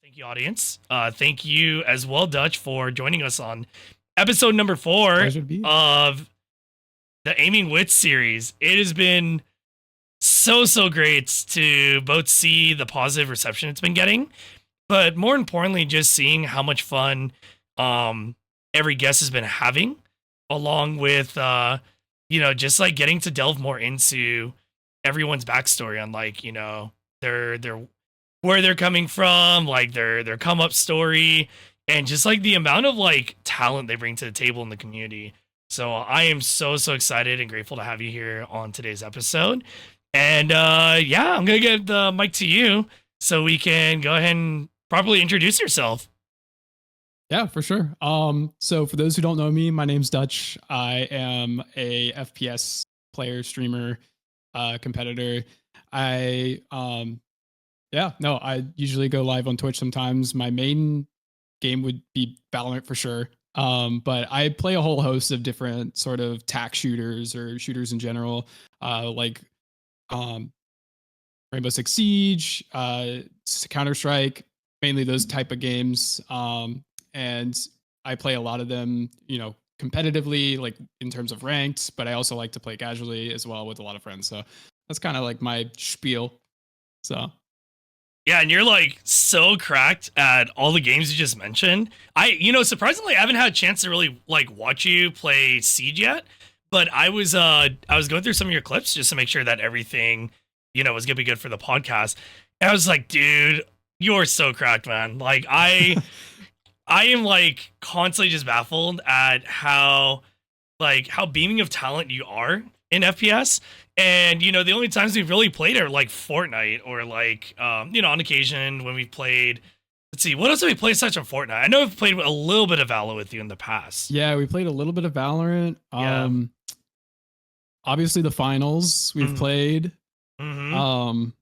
Thank you, audience. Thank you as well, Dutch, for joining us on episode number 4 Pleasure to be here. of the Aiming Wits series. It has been so great to both see the positive reception it's been getting, but more importantly, just seeing how much fun every guest has been having, along with just like getting to delve more into everyone's backstory on their where they're coming from, like their come up story, and just like the amount of like talent they bring to the table in the community. So I am so excited and grateful to have you here on today's episode. And I'm gonna give the mic to you so we can go ahead and properly introduce yourself. Yeah, for sure. So for those who don't know me, my name's Dutch. I am a FPS player, streamer, competitor. I usually go live on Twitch sometimes. My main game would be Valorant for sure. But I play a whole host of different sort of tac shooters or shooters in general, like Rainbow Six Siege, Counter-Strike, mainly those type of games. And I play a lot of them, competitively, like in terms of ranked, but I also like to play casually as well with a lot of friends. So that's kind of like my spiel. So yeah, and you're like so cracked at all the games you just mentioned. Surprisingly, I haven't had a chance to really like watch you play Siege yet, but I was going through some of your clips just to make sure that everything, was gonna be good for the podcast. And I was like, dude, you're so cracked, man. Like I am like constantly just baffled at how beaming of talent you are in FPS. And the only times we've really played are like Fortnite or like on occasion when we've played. Let's see, what else have we played such on Fortnite? I know I've played a little bit of Valor with you in the past. Yeah, we played a little bit of Valorant. Yeah. Obviously the finals we've played. I'm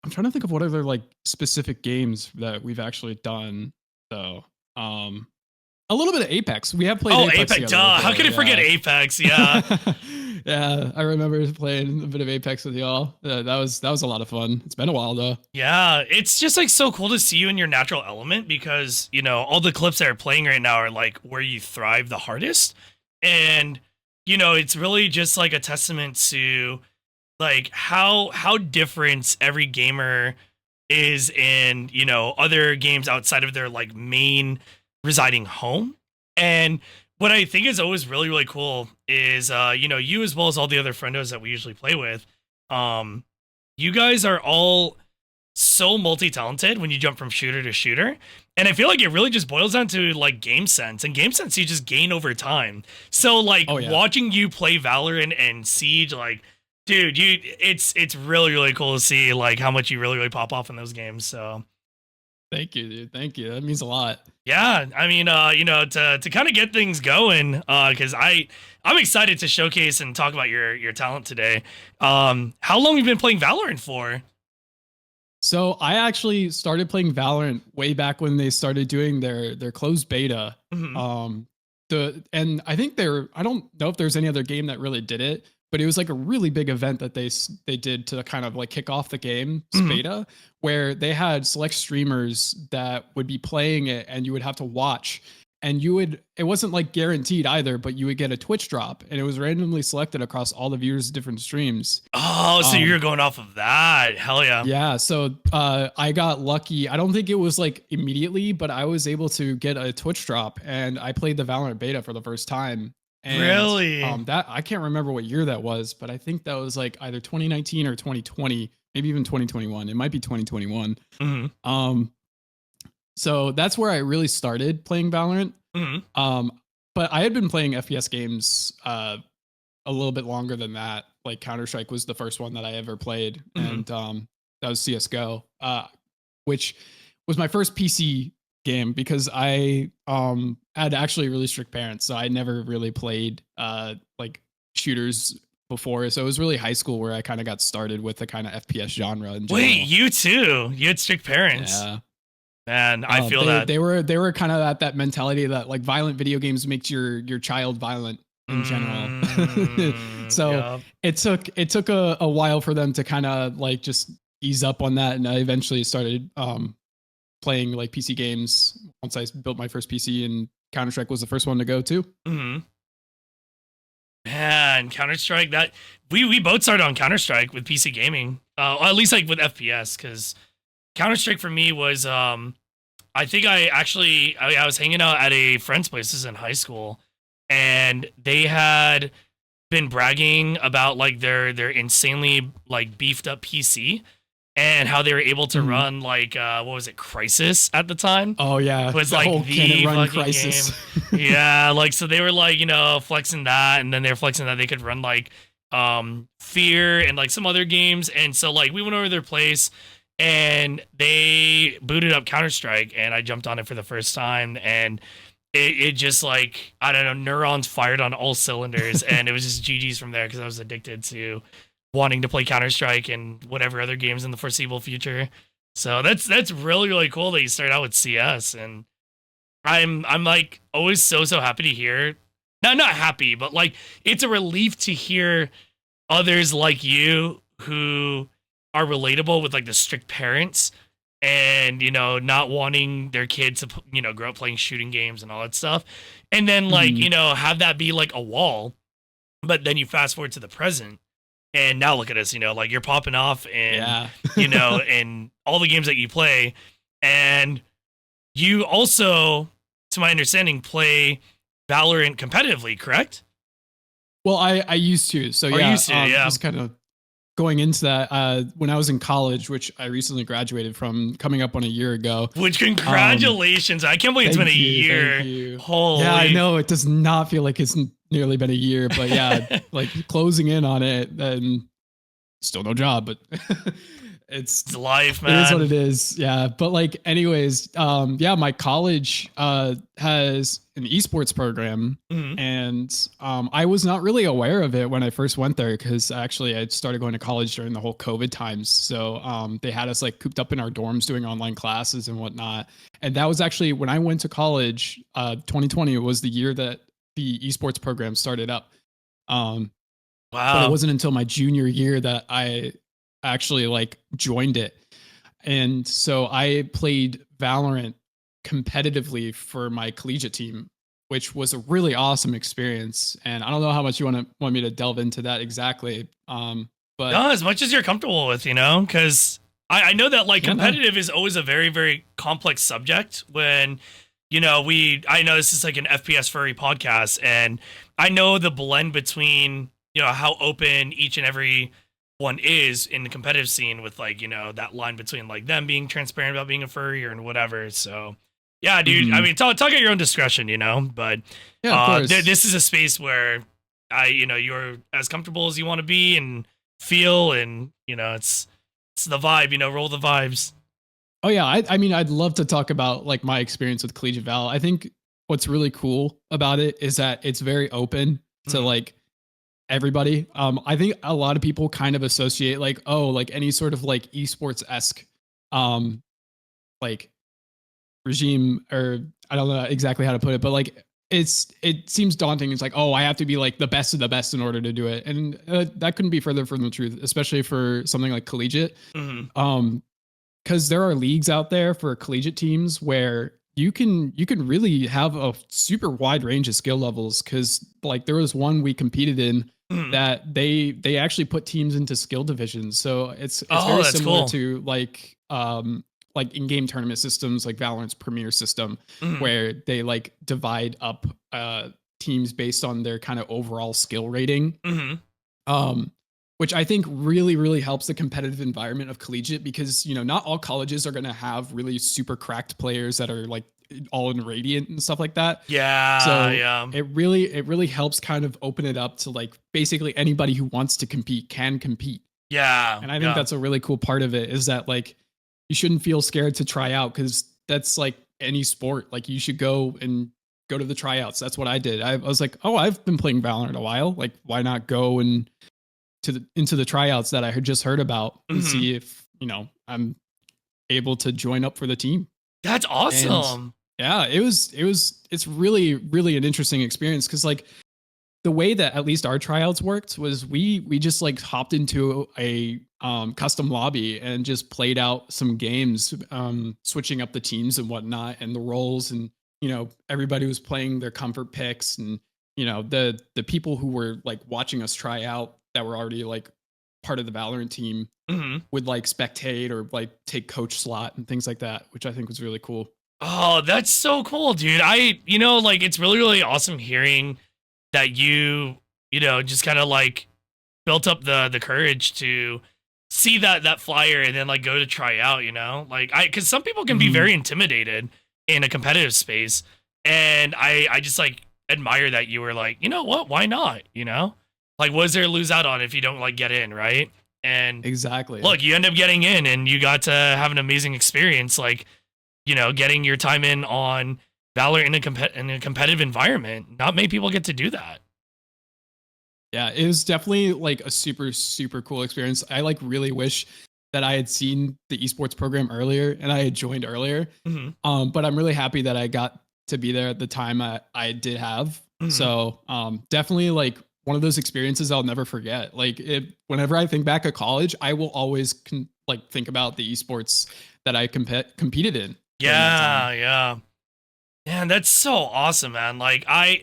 trying to think of what other like specific games that we've actually done. So a little bit of Apex. We have played. Oh, Apex! How could I forget Apex? Yeah, yeah. I remember playing a bit of Apex with y'all. That was a lot of fun. It's been a while though. Yeah, it's just like so cool to see you in your natural element because all the clips that are playing right now are like where you thrive the hardest, and it's really just like a testament to like how different every gamer is in other games outside of their like main residing home. And what I think is always really cool is you as well as all the other friendos that we usually play with, you guys are all so multi-talented when you jump from shooter to shooter, and I feel like it really just boils down to like game sense, and game sense you just gain over time. So like watching you play Valorant and Siege, like dude, it's really cool to see like how much you really pop off in those games. So thank you, dude. Thank you. That means a lot. Yeah, I mean, to kind of get things going, because I'm excited to showcase and talk about your talent today. How long have you been playing Valorant for? So I actually started playing Valorant way back when they started doing their closed beta. And I think I don't know if there's any other game that really did it, but it was like a really big event that they did to kind of like kick off the game beta, where they had select streamers that would be playing it and you would have to watch, and it wasn't like guaranteed either, but you would get a Twitch drop and it was randomly selected across all the viewers' different streams. Oh, so you're going off of that. Hell yeah. Yeah. So I got lucky. I don't think it was like immediately, but I was able to get a Twitch drop and I played the Valorant beta for the first time. And, really? That I can't remember what year that was, but I think that was like either 2019 or 2020, maybe even 2021. It might be 2021. So that's where I really started playing Valorant. But I had been playing FPS games a little bit longer than that. Like Counter-Strike was the first one that I ever played, and that was CS:GO, which was my first PC game because I had actually really strict parents, so I never really played like shooters before. So it was really high school where I kind of got started with the kind of FPS genre. Wait, you too? You had strict parents? Yeah. Man, I feel that they were kind of at that mentality that like violent video games makes your child violent in general. So it took a while for them to kind of like just ease up on that, and I eventually started playing like PC games once I built my first PC, and Counter-Strike was the first one to go too. Mm-hmm. Man, Counter-Strike, that we both started on Counter-Strike with PC gaming. Or at least like with FPS, because Counter-Strike for me was I think I was hanging out at a friend's place. This is in high school, and they had been bragging about like their insanely like beefed up PC and how they were able to run like what was it, Crisis at the time? Oh yeah, It was the like whole the can it run fucking Crisis. game. Yeah, like so they were like, you know, flexing that, and then they were flexing that they could run like Fear and like some other games. And so like we went over to their place and they booted up Counter-Strike, and I jumped on it for the first time, and it just like, I don't know, neurons fired on all cylinders, and it was just GG's from there because I was addicted to wanting to play Counter-Strike and whatever other games in the foreseeable future. So that's really, really cool that you started out with CS, and I'm like always so happy to hear. No, not happy, but like it's a relief to hear others like you who are relatable with like the strict parents and, you know, not wanting their kids to, you know, grow up playing shooting games and all that stuff. And then like, you know, have that be like a wall. But then you fast forward to the present, and now look at us, you know, like you're popping off and, you know, and all the games that you play. And you also, to my understanding, play Valorant competitively, correct? Well, I used to. So Or yeah, used to, yeah. just kind of going into that, when I was in college, which I recently graduated from, coming up on a year ago. Which, congratulations. I can't believe it's been a year. Thank you. Holy. Yeah, I know. It does not feel like it's nearly been a year, but yeah, like closing in on it, then still no job, but it's life, man. It is what it is. Yeah. But like, anyways, yeah, my college has an esports program, and I was not really aware of it when I first went there, because actually I started going to college during the whole COVID times. So they had us like cooped up in our dorms doing online classes and whatnot. And that was actually when I went to college. 2020 was the year that the esports program started up. Wow. But it wasn't until my junior year that I actually like joined it. And so I played Valorant competitively for my collegiate team, which was a really awesome experience. And I don't know how much you want me to delve into that exactly. But no, as much as you're comfortable with, you know, because I know that like competitive is always a very, very complex subject when, you know, I know this is like an FPS furry podcast, and I know the blend between, you know, how open each and every one is in the competitive scene with like, you know, that line between like them being transparent about being a furry or whatever. So yeah, dude, I mean, talk at your own discretion, you know, but yeah, this is a space where you know, you're as comfortable as you want to be and feel, and, you know, it's the vibe, you know, roll the vibes. Oh yeah. I mean, I'd love to talk about like my experience with Collegiate Val. I think what's really cool about it is that it's very open to like everybody. I think a lot of people kind of associate like, oh, like any sort of like esports-esque like regime, or I don't know exactly how to put it, but like it seems daunting. It's like, oh, I have to be like the best of the best in order to do it. And that couldn't be further from the truth, especially for something like Collegiate. Because there are leagues out there for collegiate teams where you can really have a super wide range of skill levels. Because like there was one we competed in that they actually put teams into skill divisions. So it's very similar to like in-game tournament systems like Valorant's Premier system, where they like divide up teams based on their kind of overall skill rating. Which I think really, really helps the competitive environment of Collegiate, because, you know, not all colleges are going to have really super cracked players that are like all in Radiant and stuff like that. Yeah. So yeah. it really helps kind of open it up to like basically anybody who wants to compete can compete. Yeah. And I think that's a really cool part of it, is that like you shouldn't feel scared to try out, because that's like any sport. Like you should go to the tryouts. That's what I did. I was like, oh, I've been playing Valorant a while. Like, why not go and into the tryouts that I had just heard about and see if, you know, I'm able to join up for the team. That's awesome. And yeah, it's really, really an interesting experience, because like the way that at least our tryouts worked was we just like hopped into a custom lobby and just played out some games, switching up the teams and whatnot and the roles, and everybody was playing their comfort picks, and the people who were like watching us try out that were already like part of the Valorant team would like spectate or like take coach slot and things like that, which I think was really cool. Oh, that's so cool, dude. Like it's really, really awesome hearing that just kind of like built up the courage to see that flyer and then like go to try out, like because some people can be very intimidated in a competitive space. And I just like admire that you were like, you know what, why not? Like what is there to lose out on if you don't like get in, right? And exactly, look, you end up getting in and you got to have an amazing experience, like, getting your time in on Valorant in a competitive environment. Not many people get to do that. Yeah, it was definitely like a super, super cool experience. I like really wish that I had seen the esports program earlier and I had joined earlier. But I'm really happy that I got to be there at the time I did have. So definitely like one of those experiences I'll never forget. Like whenever I think back at college, I will always think about the esports that I competed in. Yeah. Man, that's so awesome, man. Like I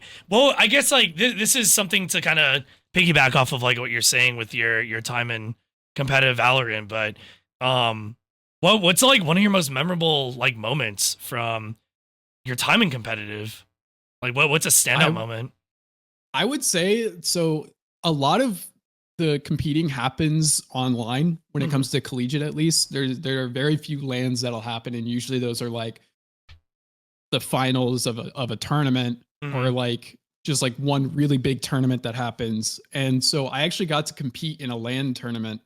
guess like this is something to kind of piggyback off of like what you're saying with your time in competitive Valorant, but what's like one of your most memorable like moments from your time in competitive? Like what's a standout moment? I would say so. A lot of the competing happens online when it comes to collegiate. At least there are very few LANs that'll happen, and usually those are like the finals of a tournament or like just like one really big tournament that happens. And so I actually got to compete in a LAN tournament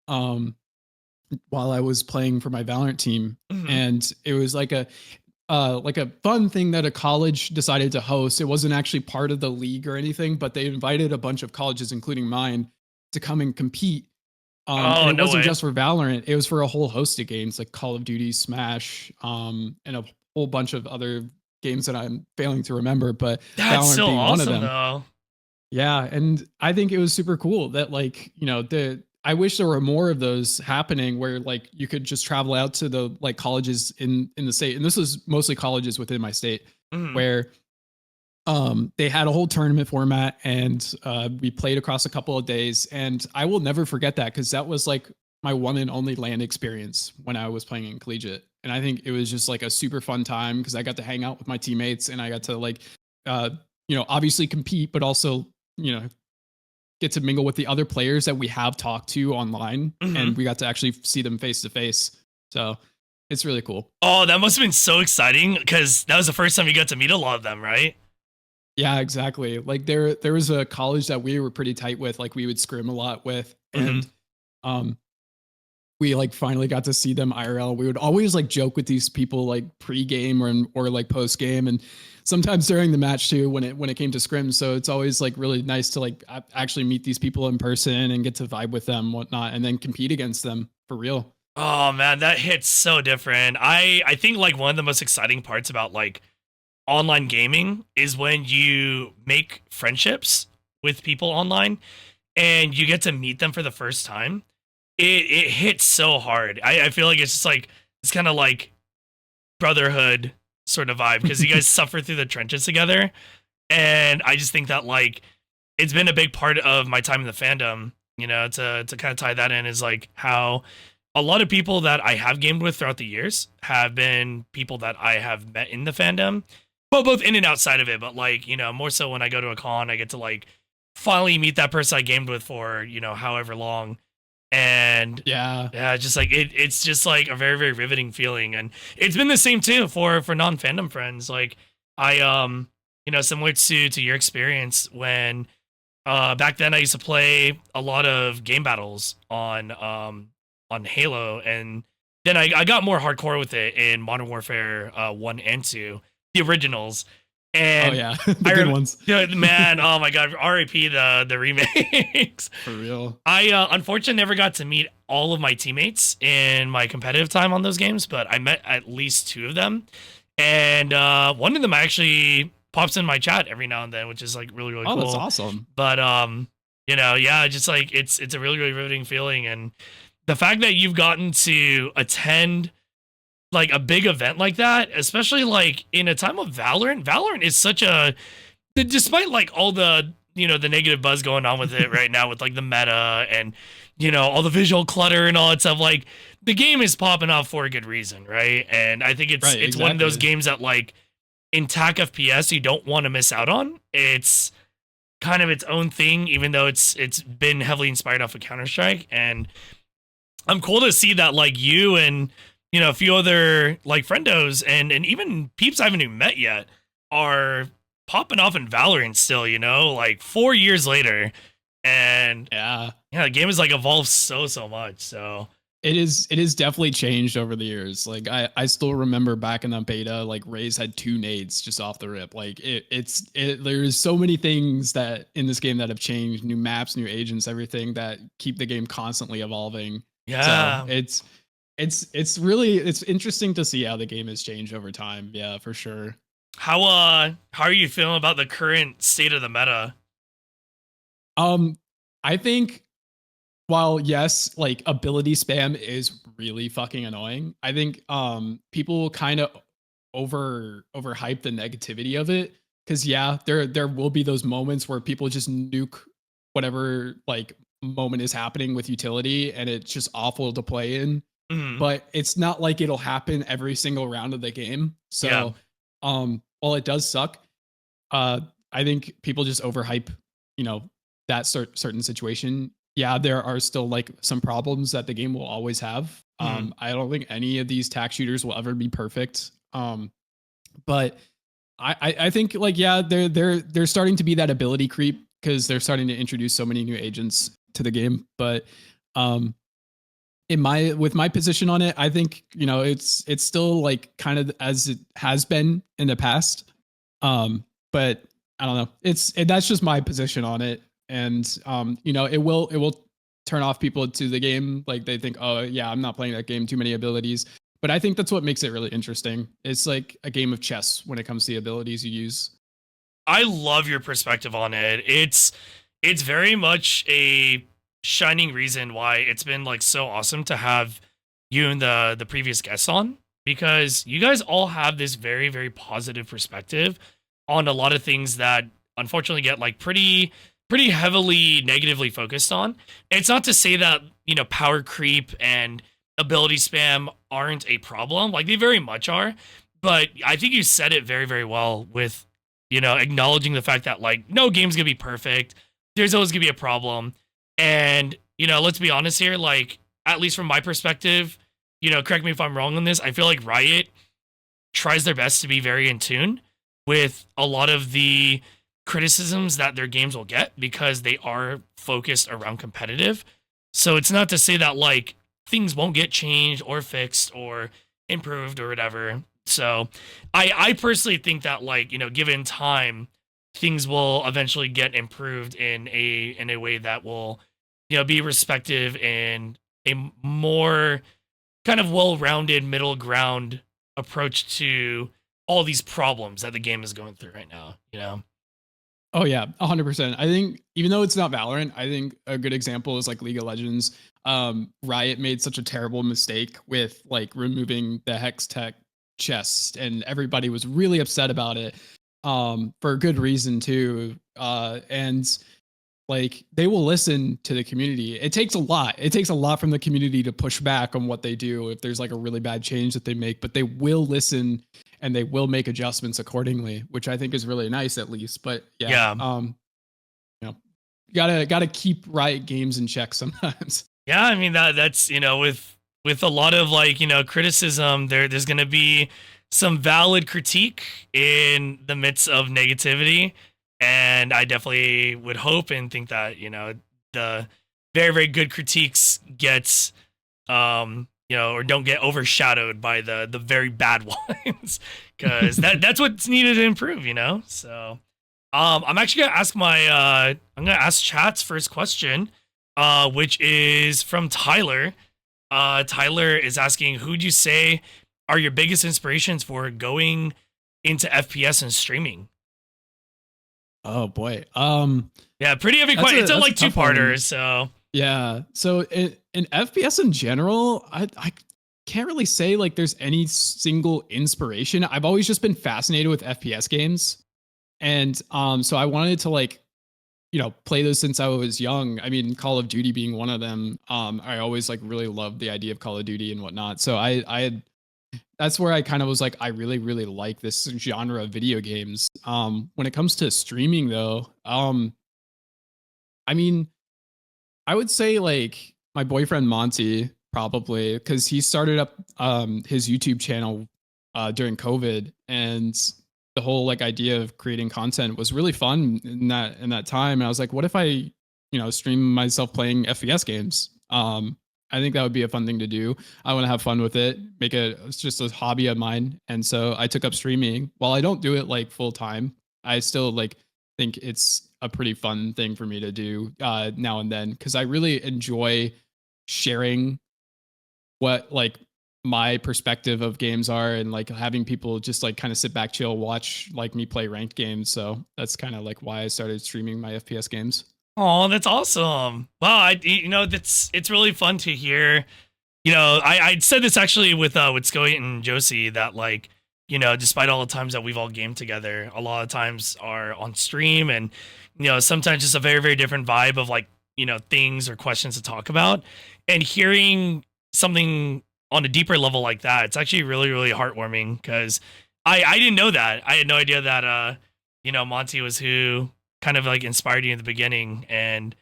while I was playing for my Valorant team, and it was like a fun thing that a college decided to host. It wasn't actually part of the league or anything, but they invited a bunch of colleges, including mine, to come and compete. And it wasn't just for Valorant. It was for a whole host of games like Call of Duty, Smash, and a whole bunch of other games that I'm failing to remember, but that's Valorant so being awesome, one of them. though. Yeah, and I think it was super cool that like, I wish there were more of those happening where like you could just travel out to the like colleges in the state. And this was mostly colleges within my state where they had a whole tournament format, and we played across a couple of days. And I will never forget that because that was like my one and only LAN experience when I was playing in Collegiate. And I think it was just like a super fun time because I got to hang out with my teammates and I got to like, obviously compete, but also, get to mingle with the other players that we have talked to online, and we got to actually see them face to face. So it's really cool. Oh, that must have been so exciting because that was the first time you got to meet a lot of them, right? Yeah, exactly. Like there was a college that we were pretty tight with, like we would scrim a lot with, and we like finally got to see them IRL. We would always like joke with these people like pre-game or like post-game, and sometimes during the match too when it came to scrim. So it's always like really nice to like actually meet these people in person and get to vibe with them and whatnot, and then compete against them for real. Oh man, that hits so different. I think like one of the most exciting parts about like online gaming is when you make friendships with people online and you get to meet them for the first time. It hits so hard. I feel like it's just like it's kind of like brotherhood sort of vibe because you guys suffer through the trenches together. And I just think that like it's been a big part of my time in the fandom, to kind of tie that in, is like how a lot of people that I have gamed with throughout the years have been people that I have met in the fandom, well, both in and outside of it. But like, more so when I go to a con, I get to like finally meet that person I gamed with for, however long. And yeah, just like it's just like a very, very riveting feeling. And it's been the same too for non-fandom friends. Like I similar to your experience when back then I used to play a lot of game battles on Halo, and then I got more hardcore with it in Modern Warfare 1 and 2, the originals. And the good ones. Man, oh my god, RIP the remakes. For real. I unfortunately never got to meet all of my teammates in my competitive time on those games, but I met at least two of them. And one of them I actually pops in my chat every now and then, which is like really, really Oh, cool. that's awesome. But you know, yeah, just like it's a really, really riveting feeling. And the fact that you've gotten to attend like a big event like that, especially like in a time of Valorant is such a, despite like all the, you know, the negative buzz going on with it right now with like the meta and, you know, all the visual clutter and all that stuff, like the game is popping off for a good reason, right? And I think it's one of those games that like in TAC FPS you don't want to miss out on. It's kind of its own thing, even though it's been heavily inspired off of Counter-Strike. And I'm cool to see that like you and, you know, a few other like friendos and even peeps I haven't even met yet are popping off in Valorant still, you know, like 4 years later. And yeah, the game has like evolved so much. So it is definitely changed over the years. Like I still remember back in the beta, like Raze had 2 nades just off the rip. Like there's so many things that in this game that have changed, new maps, new agents, everything that keep the game constantly evolving. Yeah. So it's really interesting to see how the game has changed over time. Yeah, for sure. How are you feeling about the current state of the meta? I think while yes, like ability spam is really fucking annoying, I think people kind of overhype the negativity of it. Cause yeah, there will be those moments where people just nuke whatever like moment is happening with utility and it's just awful to play in. But it's not like it'll happen every single round of the game. So while it does suck, I think people just overhype, you know, that certain situation. Yeah, there are still like some problems that the game will always have. I don't think any of these TAC shooters will ever be perfect. But I think like yeah, they're starting to be that ability creep because they're starting to introduce so many new agents to the game. But with my position on it, I think, you know, it's still like kind of as it has been in the past. But I don't know. That's just my position on it. And you know, it will turn off people to the game. Like they think, oh yeah, I'm not playing that game, too many abilities. But I think that's what makes it really interesting. It's like a game of chess when it comes to the abilities you use. I love your perspective on it. It's very much a shining reason why it's been like so awesome to have you and the previous guests on, because you guys all have this very, very positive perspective on a lot of things that unfortunately get like pretty heavily negatively focused on. It's not to say that, you know, power creep and ability spam aren't a problem. Like they very much are, but I think you said it very, very well with, you know, acknowledging the fact that like no game's gonna be perfect. There's always gonna be a problem. And, you know, let's be honest here, like, at least from my perspective, you know, correct me if I'm wrong on this, I feel like Riot tries their best to be very in tune with a lot of the criticisms that their games will get because they are focused around competitive. So it's not to say that, like, things won't get changed or fixed or improved or whatever. So I personally think that, like, you know, given time, things will eventually get improved in a way that will, you know, be respective and a more kind of well-rounded middle ground approach to all these problems that the game is going through right now, you know? Oh yeah, 100%. I think even though it's not Valorant, I think a good example is like League of Legends. Riot made such a terrible mistake with like removing the Hex Tech chest, and everybody was really upset about it. For a good reason too. And like they will listen to the community. It takes a lot. It takes a lot from the community to push back on what they do if there's like a really bad change that they make, but they will listen and they will make adjustments accordingly, which I think is really nice at least. But yeah. You know, gotta keep Riot Games in check sometimes. Yeah, I mean that's, you know, with a lot of like, you know, criticism, there's gonna be some valid critique in the midst of negativity. And I definitely would hope and think that, you know, the very, very good critiques gets, you know, or don't get overshadowed by the very bad ones, because that's what's needed to improve, you know? So I'm actually gonna ask I'm gonna ask chat's first question, which is from Tyler. Tyler is asking, who'd you say are your biggest inspirations for going into FPS and streaming? Oh boy. Yeah, pretty heavy question. It's a That's a like tough one. two-parter, so Yeah. So in FPS in general, I can't really say like there's any single inspiration. I've always just been fascinated with FPS games. And so I wanted to like, play those since I was young. I mean, Call of Duty being one of them. I always like really loved the idea of Call of Duty and whatnot. So I had that's where I kind of was like, I really, really like this genre of video games. When it comes to streaming though, I mean, I would say like my boyfriend Monty probably because he started up his YouTube channel during COVID, and the whole like idea of creating content was really fun in that time. And I was like, what if I stream myself playing FPS games? I think that would be a fun thing to do. I want to have fun with it, make it's just a hobby of mine. And so I took up streaming. While I don't do it like full time, I still like think it's a pretty fun thing for me to do now and then because I really enjoy sharing what like my perspective of games are and like having people just like kind of sit back, chill, watch like me play ranked games. So that's kind of like why I started streaming my FPS games. oh, that's awesome. Wow, that's it's really fun to hear. I said this actually with Scoey and Josie that like, despite all the times that we've all gamed together, a lot of times are on stream and sometimes just a very, very different vibe of like, things or questions to talk about. And hearing something on a deeper level like that, it's actually really, really heartwarming because I didn't know that. I had no idea that Monty was who kind of like inspired you in the beginning. And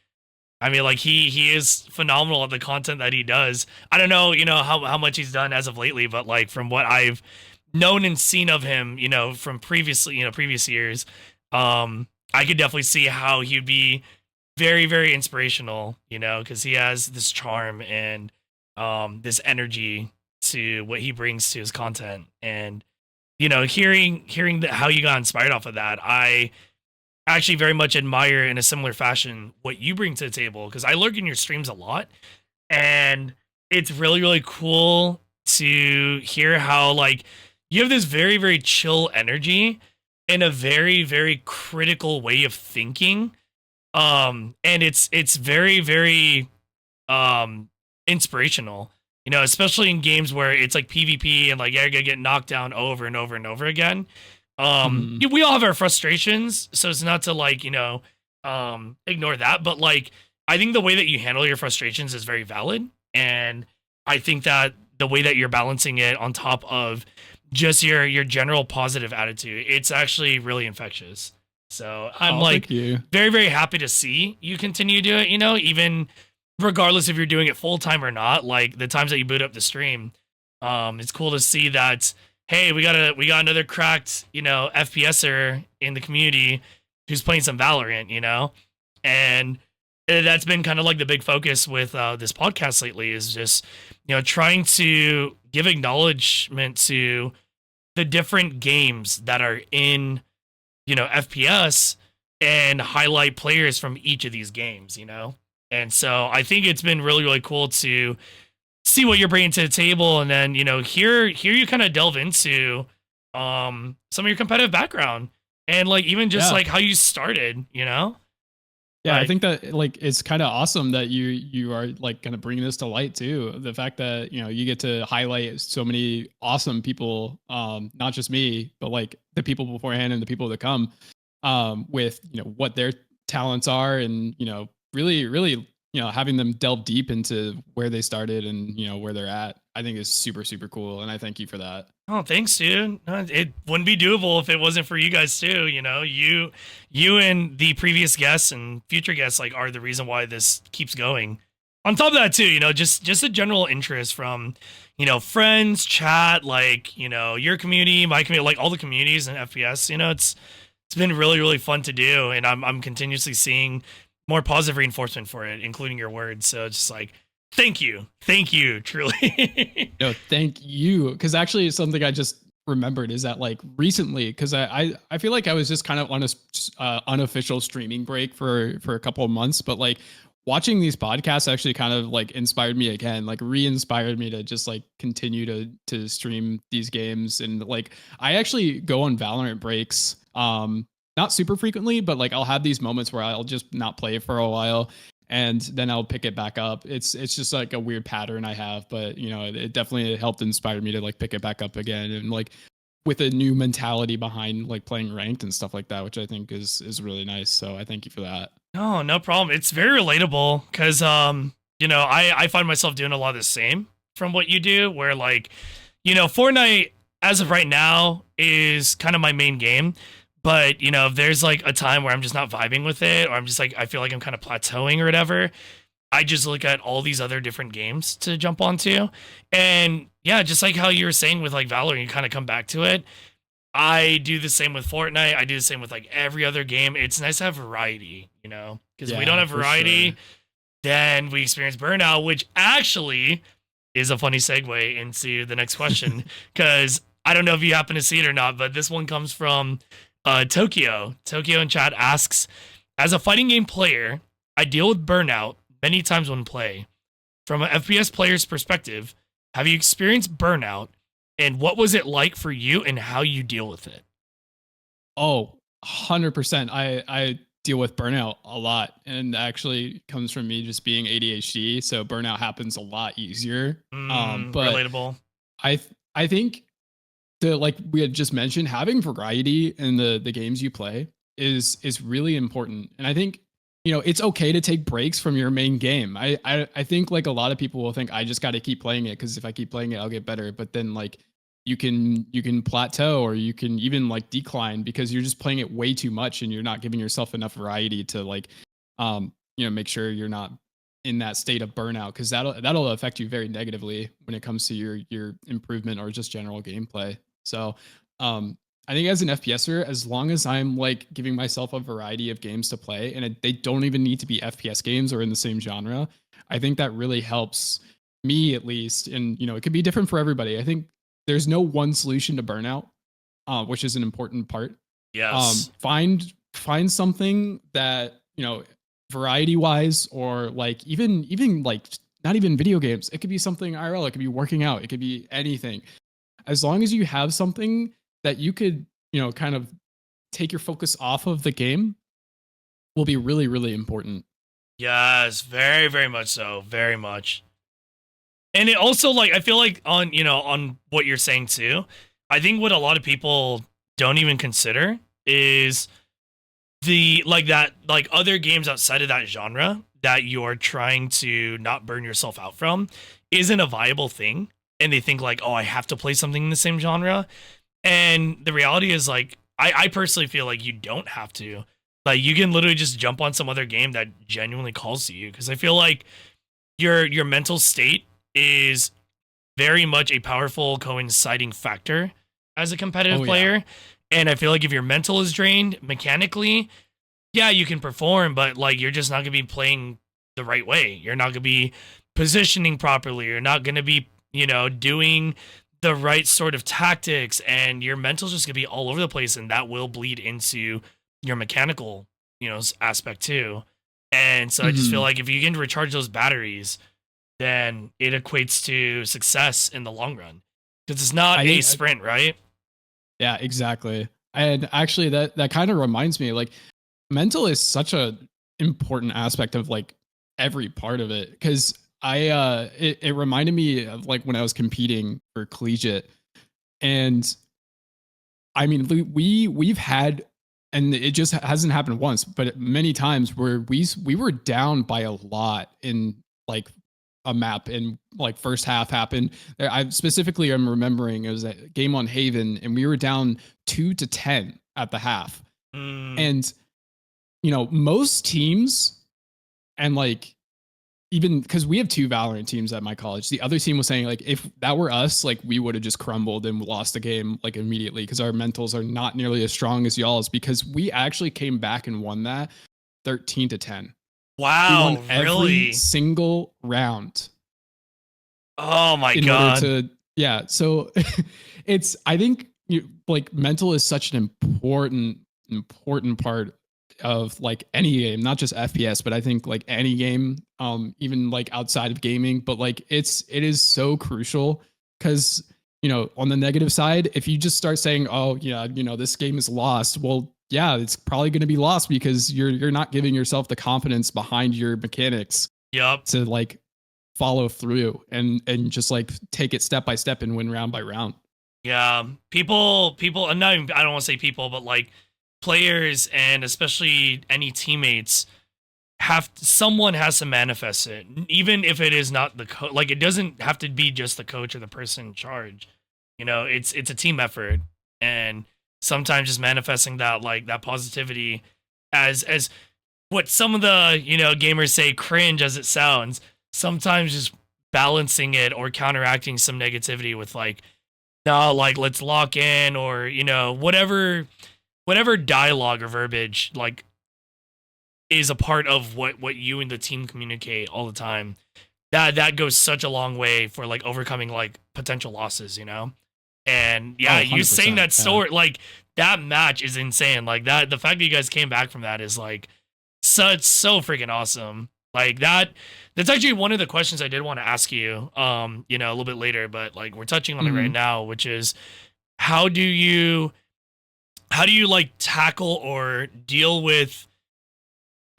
I mean, like he is phenomenal at the content that he does. I don't know, how much he's done as of lately, but like from what I've known and seen of him, from previously, previous years, I could definitely see how he'd be very, very inspirational, because he has this charm and this energy to what he brings to his content. And hearing how you got inspired off of that, I actually very much admire in a similar fashion what you bring to the table because I lurk in your streams a lot and it's really, really cool to hear how like you have this very, very chill energy and a very, very critical way of thinking. And it's very, very inspirational, especially in games where it's like PvP and like you're gonna get knocked down over and over and over again. Mhm. We all have our frustrations, so it's not to like, ignore that, but like I think the way that you handle your frustrations is very valid. And I think that the way that you're balancing it on top of just your general positive attitude, it's actually really infectious. So I'm Oh, like thank you. very, very happy to see you continue to do it, even regardless if you're doing it full time or not, like the times that you boot up the stream. It's cool to see that hey, we got another cracked, FPSer in the community who's playing some Valorant, and that's been kind of like the big focus with this podcast lately is just, trying to give acknowledgement to the different games that are in, FPS and highlight players from each of these games. And so I think it's been really, really cool to see what you're bringing to the table and then hear you kind of delve into some of your competitive background and like even just Yeah. like how you started. Yeah, I Like think that like it's kind of awesome that you are like kind of bringing this to light too. The fact that you get to highlight so many awesome people, not just me, but like the people beforehand and the people that come, with what their talents are, and really, really having them delve deep into where they started and where they're at. I think is super super cool, and I thank you for that. oh, thanks, dude. It wouldn't be doable if it wasn't for you guys too. You and the previous guests and future guests like are the reason why this keeps going. On top of that too, just a general interest from, friends, chat, like, your community, my community, like all the communities in FPS. It's been really, really fun to do, and I'm continuously seeing more positive reinforcement for it, including your words. So it's just like, thank you, truly. No, thank you. Because actually, something I just remembered is that like recently, because I feel like I was just kind of on a unofficial streaming break for a couple of months, but like watching these podcasts actually kind of like inspired me again, like re-inspired me to just like continue to stream these games. And like I actually go on Valorant breaks. not super frequently, but like I'll have these moments where I'll just not play for a while and then I'll pick it back up. It's just like a weird pattern I have, but you know, it definitely helped inspire me to like pick it back up again and like with a new mentality behind like playing ranked and stuff like that, which I think is really nice. So I thank you for that. No problem. It's very relatable because you know, I find myself doing a lot of the same from what you do, where like, you know, Fortnite as of right now is kind of my main game. But, you know, if there's like a time where I'm just not vibing with it, or I'm just like, I feel like I'm kind of plateauing or whatever, I just look at all these other different games to jump onto. And yeah, just like how you were saying with like Valorant, you kind of come back to it. I do the same with Fortnite. I do the same with like every other game. It's nice to have variety, you know, because if we don't have variety, then we experience burnout, which actually is a funny segue into the next question. Because I don't know if you happen to see it or not, but this one comes from Tokyo in chat asks, as a fighting game player, I deal with burnout many times when play. From an FPS player's perspective, have you experienced burnout, and what was it like for you and how you deal with it? Oh, 100%. I deal with burnout a lot, and actually comes from me just being ADHD, so burnout happens a lot easier. But relatable. I think the, like we had just mentioned, having variety in the games you play is really important. And I think, you know, it's okay to take breaks from your main game. I think like a lot of people will think I just got to keep playing it because if I keep playing it, I'll get better. But then like you can plateau, or you can even like decline because you're just playing it way too much and you're not giving yourself enough variety to like, you know, make sure you're not in that state of burnout, because that'll affect you very negatively when it comes to your improvement or just general gameplay. So I think as an FPSer, as long as I'm like giving myself a variety of games to play, and they don't even need to be FPS games or in the same genre, I think that really helps me at least. And, you know, it could be different for everybody. I think there's no one solution to burnout, which is an important part. Yes. Find something that, you know, variety wise, or like even like not even video games. It could be something IRL. It could be working out. It could be anything. As long as you have something that you could, you know, kind of take your focus off of the game, will be really, really important. Yes, very, very much so. Very much. And it also, like, I feel like on, you know, on what you're saying too, I think what a lot of people don't even consider is the, like, that, like, other games outside of that genre that you're trying to not burn yourself out from isn't a viable thing. And they think like, oh, I have to play something in the same genre. And the reality is, like, I personally feel like you don't have to. Like, you can literally just jump on some other game that genuinely calls to you. Because I feel like your mental state is very much a powerful coinciding factor as a competitive player. And I feel like if your mental is drained mechanically, yeah, you can perform, but like you're just not gonna be playing the right way. You're not gonna be positioning properly. You're not gonna be, you know, doing the right sort of tactics, and your mental's just gonna be all over the place, and that will bleed into your mechanical, you know, aspect too. And so I just feel like if you can recharge those batteries, then it equates to success in the long run, because it's not a sprint, right? Yeah, exactly. And actually that kind of reminds me, like, mental is such a important aspect of like every part of it. Cause it reminded me of like when I was competing for Collegiate, and I mean, we've had, and it just hasn't happened once, but many times where we were down by a lot in like a map, and like first half happened. I specifically am remembering it was a game on Haven, and we were down 2-10 at the half. And you know, most teams, and like even because we have 2 Valorant teams at my college, the other team was saying like if that were us, like we would have just crumbled and lost the game like immediately, because our mentals are not nearly as strong as y'all's, because we actually came back and won that 13-10. Wow, we won every single round. Oh my god. Yeah, so it's, I think like mental is such an important part of like any game, not just FPS, but I think like any game, even like outside of gaming, but like it is so crucial, because, you know, on the negative side, if you just start saying, oh yeah, you know, this game is lost, well, yeah, it's probably going to be lost because you're not giving yourself the confidence behind your mechanics Yep. to like follow through and just like take it step by step and win round by round. Yeah. People, and not even, I don't want to say people, but like players and especially any teammates someone has to manifest it, even if it is not the coach. Like, it doesn't have to be just the coach or the person in charge. You know, it's a team effort, and sometimes just manifesting that, like, that positivity, as what some of the, you know, gamers say, cringe as it sounds, sometimes just balancing it or counteracting some negativity with, like, no, like, let's lock in, or, you know, whatever dialogue or verbiage, like, is a part of what you and the team communicate all the time. That goes such a long way for, like, overcoming, like, potential losses, you know? And Oh, yeah, you saying 100%. that Yeah. story, like, that match is insane. Like, that, the fact that you guys came back from that is, like, so freaking awesome. Like, that's actually one of the questions I did want to ask you, you know, a little bit later, but, like, we're touching on it right Mhm. now, which is, how do you like tackle or deal with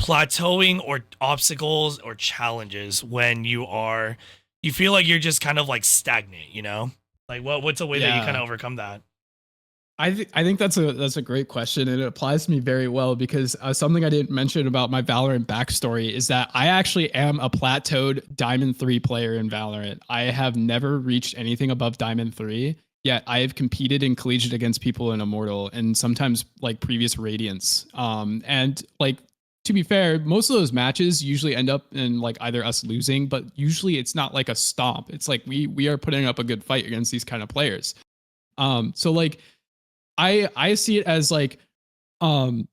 plateauing or obstacles or challenges when you feel like you're just kind of like stagnant, you know? Like, what's a way that you kind Yeah. of overcome that? I think that's a great question, and it applies to me very well because something I didn't mention about my Valorant backstory is that I actually am a plateaued Diamond 3 player in Valorant. I have never reached anything above Diamond 3, yet I have competed in Collegiate against people in Immortal and sometimes like previous Radiants. And like, to be fair, most of those matches usually end up in like either us losing, but usually it's not like a stomp. It's like we are putting up a good fight against these kind of players. So like I see it as like, um,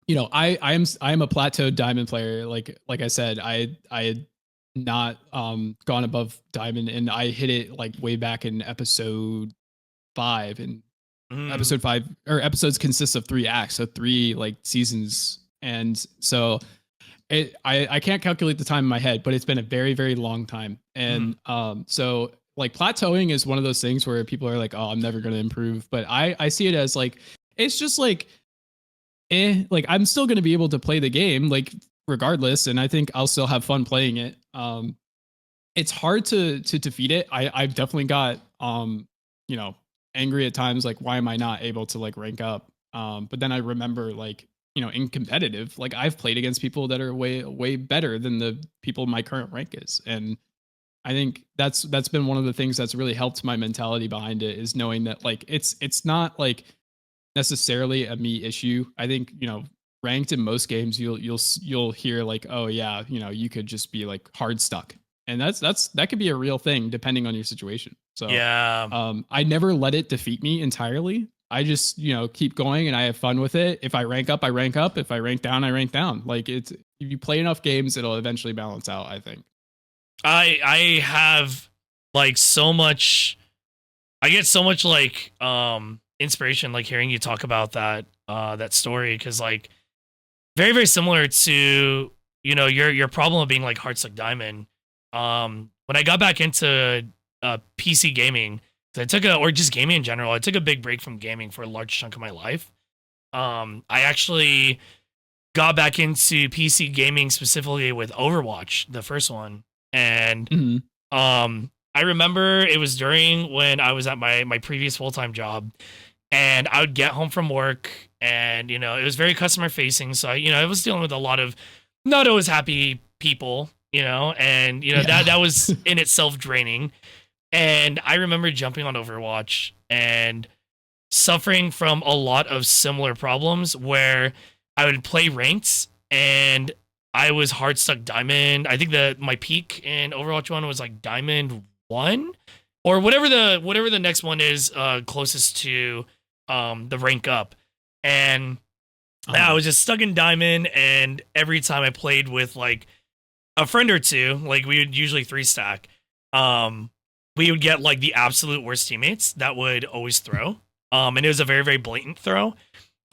you know, I'm a plateaued diamond player. Like I said, I had not gone above diamond, and I hit it like way back in episode 5. And Mm, episode 5, or episodes consist of 3 acts, so 3 like seasons. And so I can't calculate the time in my head, but it's been a very long time. mm, And so like plateauing is one of those things where people are like, oh, I'm never going to improve. But I see it as like, it's just like, like I'm still going to be able to play the game like regardless, and I think I'll still have fun playing it. It's hard to defeat it. I've definitely got you know, angry at times, like why am I not able to like rank up? But then I remember, like, you know, in competitive, like I've played against people that are way better than the people my current rank is. And I think that's been one of the things that's really helped my mentality behind it, is knowing that like it's not like necessarily a me issue. I think, you know, ranked in most games, you'll hear like, oh yeah, you know, you could just be like hard stuck, and that could be a real thing depending on your situation. So yeah. I never let it defeat me entirely. I just, you know, keep going and I have fun with it. If I rank up, I rank up. If I rank down, I rank down. Like, it's, if you play enough games, it'll eventually balance out, I think. I have, like, so much, I get so much, like, inspiration, like, hearing you talk about that story, because, like, very similar to, you know, your problem of being like Heartstuck Diamond. When I got back into PC gaming, so I took or just gaming in general, I took a big break from gaming for a large chunk of my life. I actually got back into PC gaming specifically with Overwatch, the first one, and Mhm. I remember it was during when I was at my previous full time job, and I would get home from work, and, you know, it was very customer facing, so you know, I was dealing with a lot of not always happy people, you know, and, you know, Yeah. that was in itself draining. And I remember jumping on Overwatch and suffering from a lot of similar problems where I would play ranked and I was hard stuck diamond. I think that my peak in Overwatch 1 was like diamond 1, or whatever the next one is closest to the rank up. And I Uh-huh. was just stuck in diamond, and every time I played with like a friend or two, like we would usually 3 stack, um we would get like the absolute worst teammates that would always throw. And it was a very blatant throw.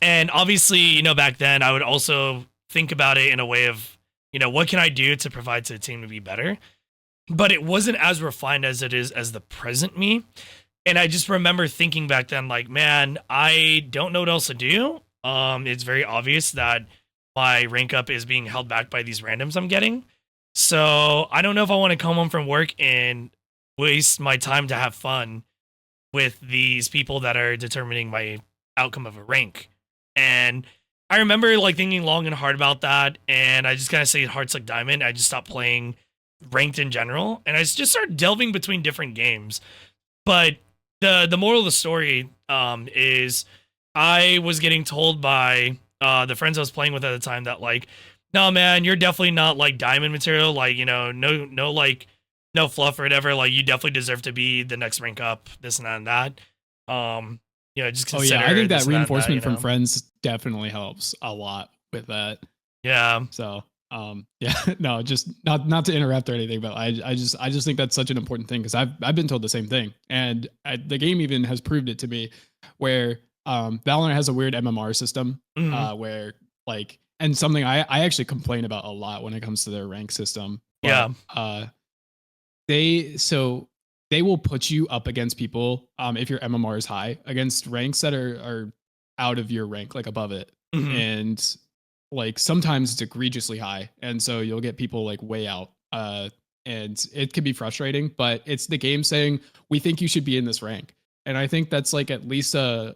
And obviously, you know, back then I would also think about it in a way of, you know, what can I do to provide to the team to be better? But it wasn't as refined as it is as the present me. And I just remember thinking back then, like, man, I don't know what else to do. it's very obvious that my rank up is being held back by these randoms I'm getting. So I don't know if I want to come home from work and waste my time to have fun with these people that are determining my outcome of a rank. And I remember like thinking long and hard about that, and I just kind of say hearts like diamond. I just stopped playing ranked in general, and I just started delving between different games. But the moral of the story is I was getting told by the friends I was playing with at the time that like, no man, you're definitely not like diamond material. Like, you know, no like no fluff or whatever. Like, you definitely deserve to be the next rank up. This and that and that. You know, just consider. I think that this and reinforcement that, you from know? friends definitely helps a lot with that. Yeah. So, yeah, no, just not to interrupt or anything, but I just think that's such an important thing because I've been told the same thing, and the game even has proved it to me, where Valorant has a weird MMR system, Mhm. where like, and something I actually complain about a lot when it comes to their rank system, Yeah. but they so they will put you up against people if your MMR is high against ranks that are out of your rank, like above it, Mhm. and like sometimes it's egregiously high, and so you'll get people like way out. And it can be frustrating, but it's the game saying we think you should be in this rank, and I think that's like at least a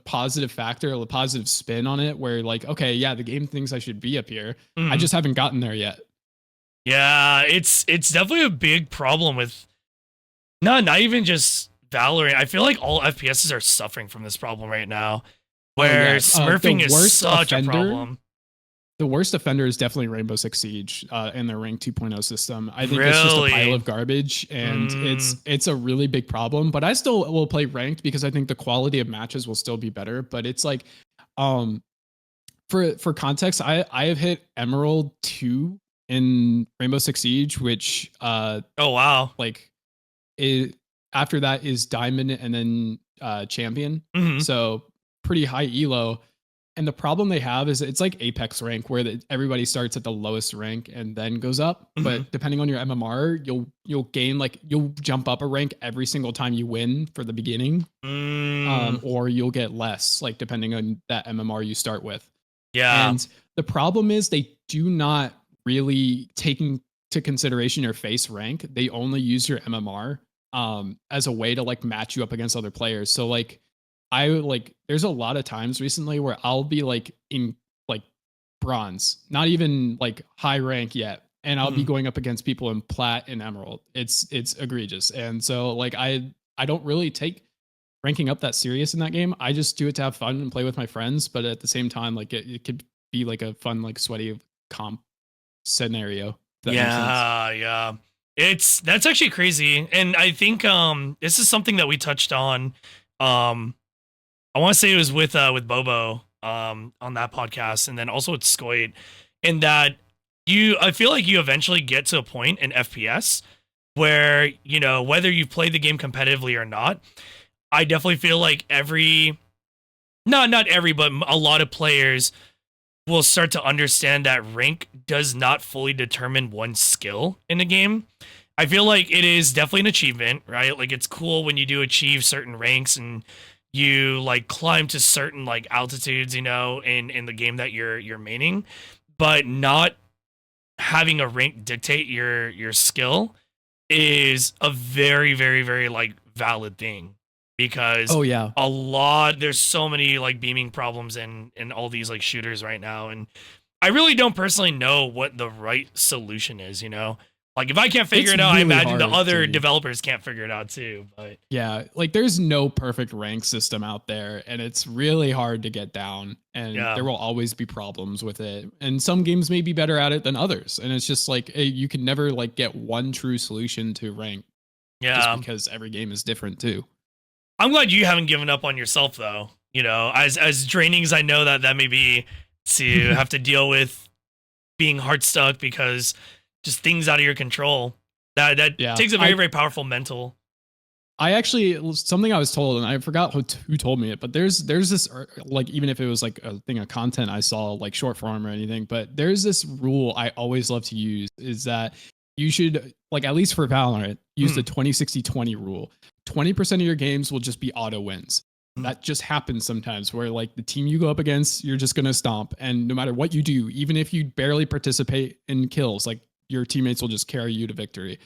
positive factor, a positive spin on it, where like, okay, yeah, the game thinks I should be up here. I Mhm. just haven't gotten there yet. Yeah, it's definitely a big problem with not even just Valorant. I feel like all FPSs are suffering from this problem right now, Oh where yeah, smurfing is such a problem. the worst offender is definitely Rainbow Six Siege and their Rank 2.0 system. I think it's just a pile Really? of garbage, and Mm, it's a really big problem. But I still will play ranked because I think the quality of matches will still be better. But it's like, um, for context, I have hit Emerald 2 in Rainbow Six Siege, which oh wow. like it after that is Diamond and then Champion. Mhm. So pretty high elo. And the problem they have is it's like Apex rank where everybody starts at the lowest rank and then goes up. Mhm. But depending on your MMR, you'll gain like you'll jump up a rank every single time you win for the beginning, Mm, or you'll get less like depending on that MMR you start with. yeah. And the problem is they do not really take into consideration your face rank. They only use your MMR as a way to like match you up against other players. So like I like there's a lot of times recently where I'll be like in like bronze, not even like high rank yet, and I'll be Mhm. going up against people in plat and emerald. It's egregious. And so like I don't really take ranking up that serious in that game. I just do it to have fun and play with my friends, but at the same time, like it could be like a fun, like sweaty comp scenario. If that makes sense. Yeah, yeah. That's actually crazy. And I think this is something that we touched on. Um I want to say it was with Bobo on that podcast, and then also with Skoit, in that I feel like you eventually get to a point in FPS where, you know, whether you've played the game competitively or not, I definitely feel like not every, but a lot of players will start to understand that rank does not fully determine one's skill in the game. I feel like it is definitely an achievement, right? Like, it's cool when you do achieve certain ranks and you like climb to certain like altitudes, you know, in the game that you're maining, but not having a rank dictate your skill is a very, very, very like valid thing, because Oh yeah. there's so many like beaming problems in all these like shooters right now, and I really don't personally know what the right solution is, you know? Like, if I can't figure It's it out, I really imagine the hard other to developers can't figure it out too. But yeah, like there's no perfect rank system out there, and it's really hard to get down, and yeah. there will always be problems with it. And some games may be better at it than others, and it's just like you can never like get one true solution to rank just Yeah. because every game is different too. I'm glad you haven't given up on yourself though. You know, as draining as I know that may be, to have to deal with being heart stuck because just things out of your control. That Yeah, takes a very, very powerful mental. I actually something I was told, and I forgot who told me it, but there's this like even if it was like a thing of content I saw like short form or anything, but there's this rule I always love to use is that you should like at least for Valorant use the Mm, 20-60-20 rule. 20% of your games will just be auto wins. that just happens sometimes where like the team you go up against, you're just going to stomp. And no matter what you do, even if you barely participate in kills, like your teammates will just carry you to victory.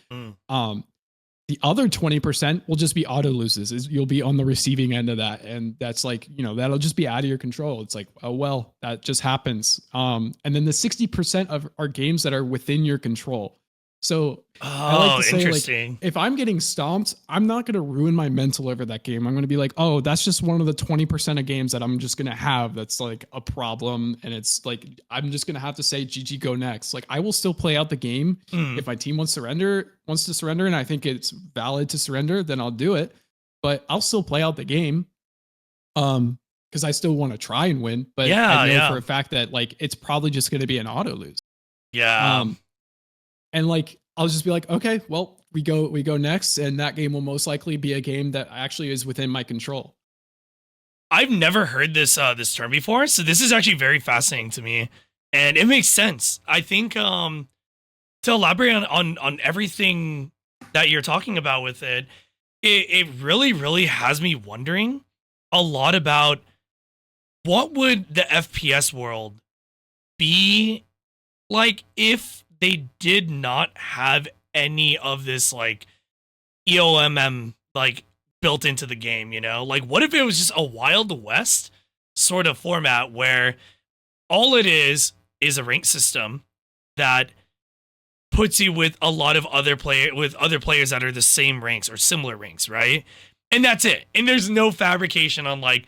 The other 20% will just be auto loses. You'll be on the receiving end of that. And that's like, that'll just be out of your control. It's like, oh, well, that just happens. And then the 60% of our games that are within your control. So I like to say, interesting. like, if I'm getting stomped, I'm not going to ruin my mental over that game. I'm going to be like, oh, that's just one of the 20% of games that I'm just going to have. That's like a problem. And it's like, I'm just going to have to say, GG, go next. Like, I will still play out the game. If my team wants to surrender, and I think it's valid to surrender, then I'll do it. But I'll still play out the game. Because I still want to try and win. But I know for a fact that like, it's probably just going to be an auto lose. Yeah. And like, I'll just be like, okay, well, we go next. And that game will most likely be a game that actually is within my control. I've never heard this term before. So this is actually very fascinating to me. And it makes sense. I think to elaborate on everything that you're talking about with it, it really, really has me wondering a lot about what would the FPS world be like if they did not have any of this like EOMM like built into the game, Like what if it was just a Wild West sort of format where all it is a rank system that puts you with a lot of other players that are the same ranks or similar ranks, right? And that's it. And there's no fabrication on like,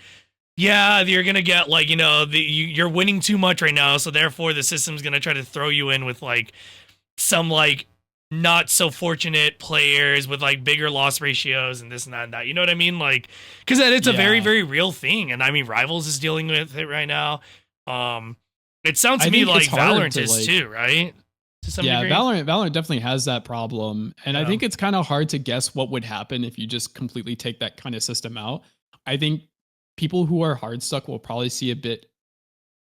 yeah, you're gonna get like, you're winning too much right now, so therefore the system's gonna try to throw you in with like some like not so fortunate players with like bigger loss ratios and this and that and that. You know what I mean? Like, because it's a very, very real thing, and I mean, Rivals is dealing with it right now. It sounds to me like Valorant is too, right? To some degree. Valorant definitely has that problem, and I think it's kind of hard to guess what would happen if you just completely take that kind of system out. I think people who are hard stuck will probably see a bit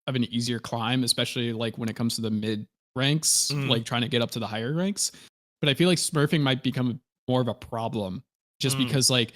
of an easier climb, especially like when it comes to the mid ranks, like trying to get up to the higher ranks. But I feel like smurfing might become more of a problem just because like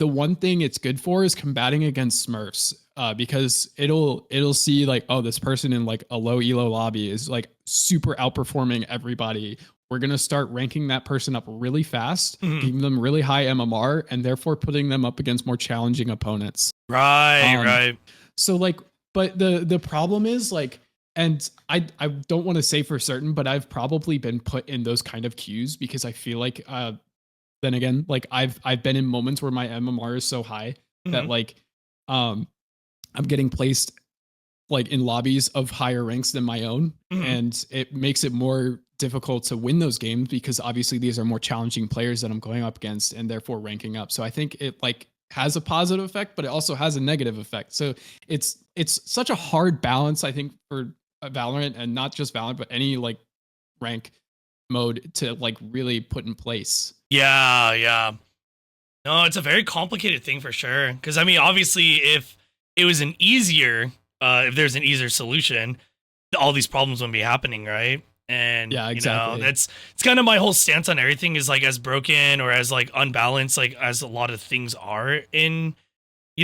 the one thing it's good for is combating against smurfs, because it'll see like, oh, this person in like a low elo lobby is like super outperforming everybody. We're going to start ranking that person up really fast, giving them really high MMR, and therefore putting them up against more challenging opponents. Right. So like, but the problem is like, and I don't want to say for certain, but I've probably been put in those kind of queues because I feel like, then again, like I've been in moments where my MMR is so high that like, I'm getting placed like in lobbies of higher ranks than my own. And it makes it more difficult to win those games because obviously these are more challenging players that I'm going up against and therefore ranking up. So I think it like has a positive effect, but it also has a negative effect. So it's such a hard balance, I think, for Valorant, and not just Valorant, but any like rank mode to like really put in place. Yeah. No, it's a very complicated thing for sure. Because I mean, obviously, if it was if there's an easier solution, all these problems wouldn't be happening, right? And yeah, exactly. It's kind of my whole stance on everything is like as broken or as like unbalanced, like as a lot of things are in,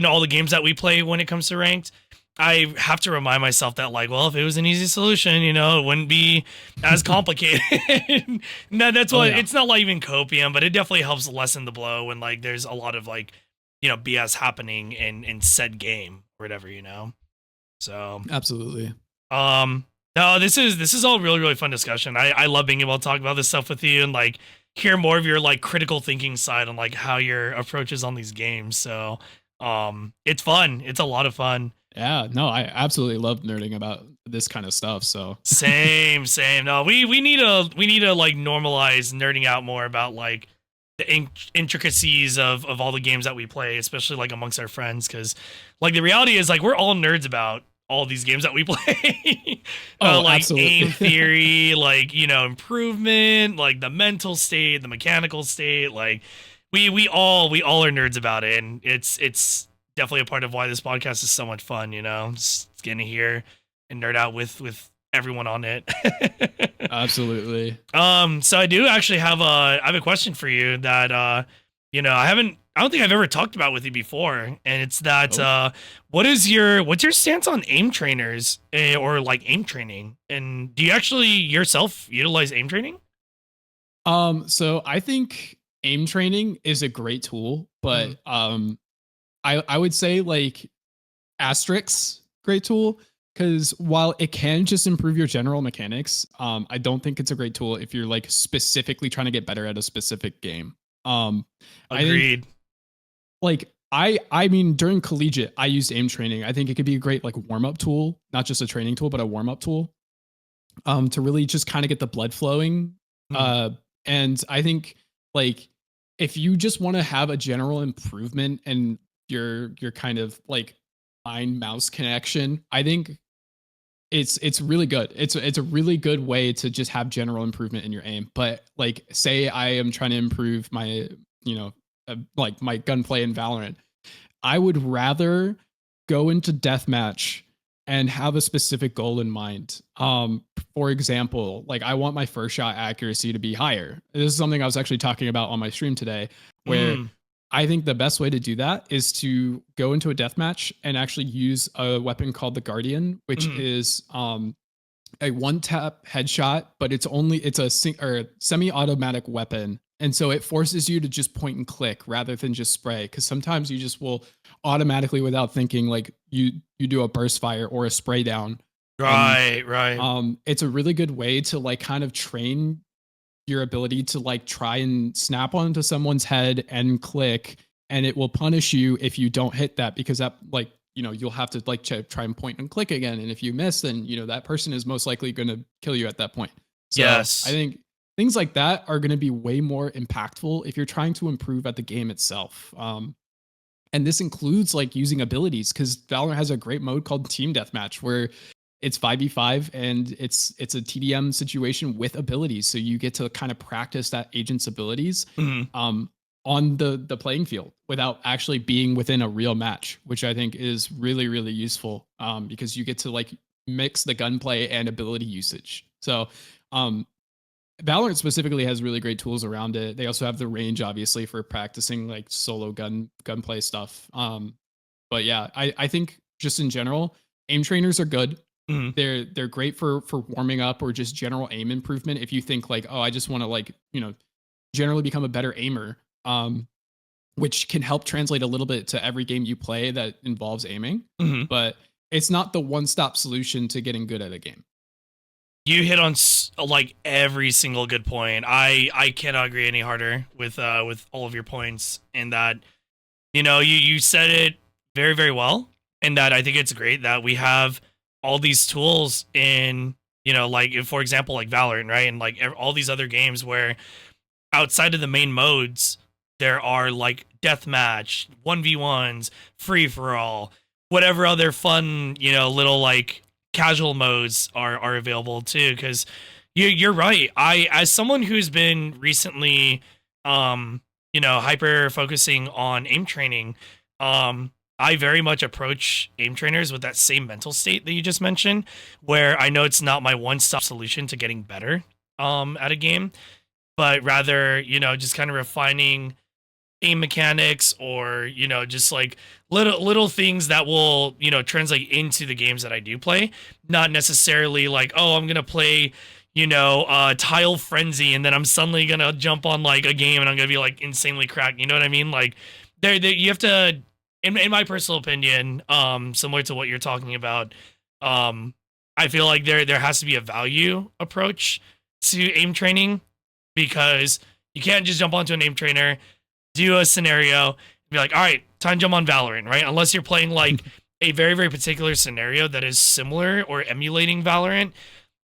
all the games that we play when it comes to ranked. I have to remind myself that like, well, if it was an easy solution, it wouldn't be as complicated. That's why it's not like even copium, but it definitely helps lessen the blow when like there's a lot of like, BS happening in said game or whatever, So absolutely. No, this is all really, really fun discussion. I love being able to talk about this stuff with you and like hear more of your like critical thinking side on like how your approach is on these games. So it's fun. It's a lot of fun. Yeah, no, I absolutely love nerding about this kind of stuff. So same. No, we need to like normalize nerding out more about like the intricacies of all the games that we play, especially like amongst our friends, because like the reality is like we're all nerds about all these games that we play. Like absolutely. Aim theory, like improvement, like the mental state, the mechanical state, like we all are nerds about it, and it's definitely a part of why this podcast is so much fun, just getting to hear and nerd out with everyone on it. Absolutely. So I do actually have a question for you that I I don't think I've ever talked about with you before, and it's that Oh. what's your stance on aim trainers or like aim training? And do you actually yourself utilize aim training? So I think aim training is a great tool, Mm, but I would say like asterisks great tool because while it can just improve your general mechanics, I don't think it's a great tool if you're like specifically trying to get better at a specific game. I think agreed. like I mean during collegiate I used aim training. I think it could be a great like warm up tool, not just a training tool, but a warm up tool. To really just kind of get the blood flowing. Mm, Uh, and I think like if you just want to have a general improvement in your kind of like mind mouse connection, I think it's really good. It's a really good way to just have general improvement in your aim. But like say I am trying to improve my like my gunplay in Valorant, I would rather go into deathmatch and have a specific goal in mind. For example, like I want my first shot accuracy to be higher. This is something I was actually talking about on my stream today, where mm, I think the best way to do that is to go into a deathmatch and actually use a weapon called the Guardian, which mm. is a one tap headshot, but it's a semi-automatic weapon. And so it forces you to just point and click rather than just spray. Because sometimes you just will automatically, without thinking, like you do a burst fire or a spray down. And Right, right. it's a really good way to like kind of train your ability to like try and snap onto someone's head and click, and it will punish you if you don't hit that because that like you'll have to like try and point and click again, and if you miss, then that person is most likely going to kill you at that point. So I Yes. think things like that are going to be way more impactful if you're trying to improve at the game itself. And this includes like using abilities because Valorant has a great mode called Team Deathmatch where it's 5v5 and it's a TDM situation with abilities. So you get to kind of practice that agent's abilities Mm. um, on the playing field without actually being within a real match, which I think is really, really useful because you get to like mix the gunplay and ability usage. So um, Valorant specifically has really great tools around it. They also have the range, obviously, for practicing like solo gunplay stuff. But yeah, I think just in general, aim trainers are good. Mm. They're great for warming up or just general aim improvement. If you think like, oh, I just want to like generally become a better aimer, which can help translate a little bit to every game you play that involves aiming. Mm. But it's not the one stop solution to getting good at a game. You hit on like every single good point. I cannot agree any harder with all of your points. And that you said it very very well. And that I think it's great that we have all these tools in like for example like Valorant, right, and like all these other games where outside of the main modes there are like deathmatch, 1v1s, free for all, whatever other fun little like casual modes are available too. Because you're right. I, as someone who's been recently hyper focusing on aim training, I very much approach aim trainers with that same mental state that you just mentioned, where I know it's not my one stop solution to getting better at a game, but rather just kind of refining aim mechanics, or just like little things that will translate into the games that I do play. Not necessarily like, oh, I'm gonna play tile frenzy and then I'm suddenly gonna jump on like a game and I'm gonna be like insanely cracked. You know what I mean? Like there you have to, in my personal opinion, similar to what you're talking about, I feel like there has to be a value approach to aim training, because you can't just jump onto an aim trainer, do a scenario, be like, all right, time to jump on Valorant, right? Unless you're playing like a very, very particular scenario that is similar or emulating Valorant,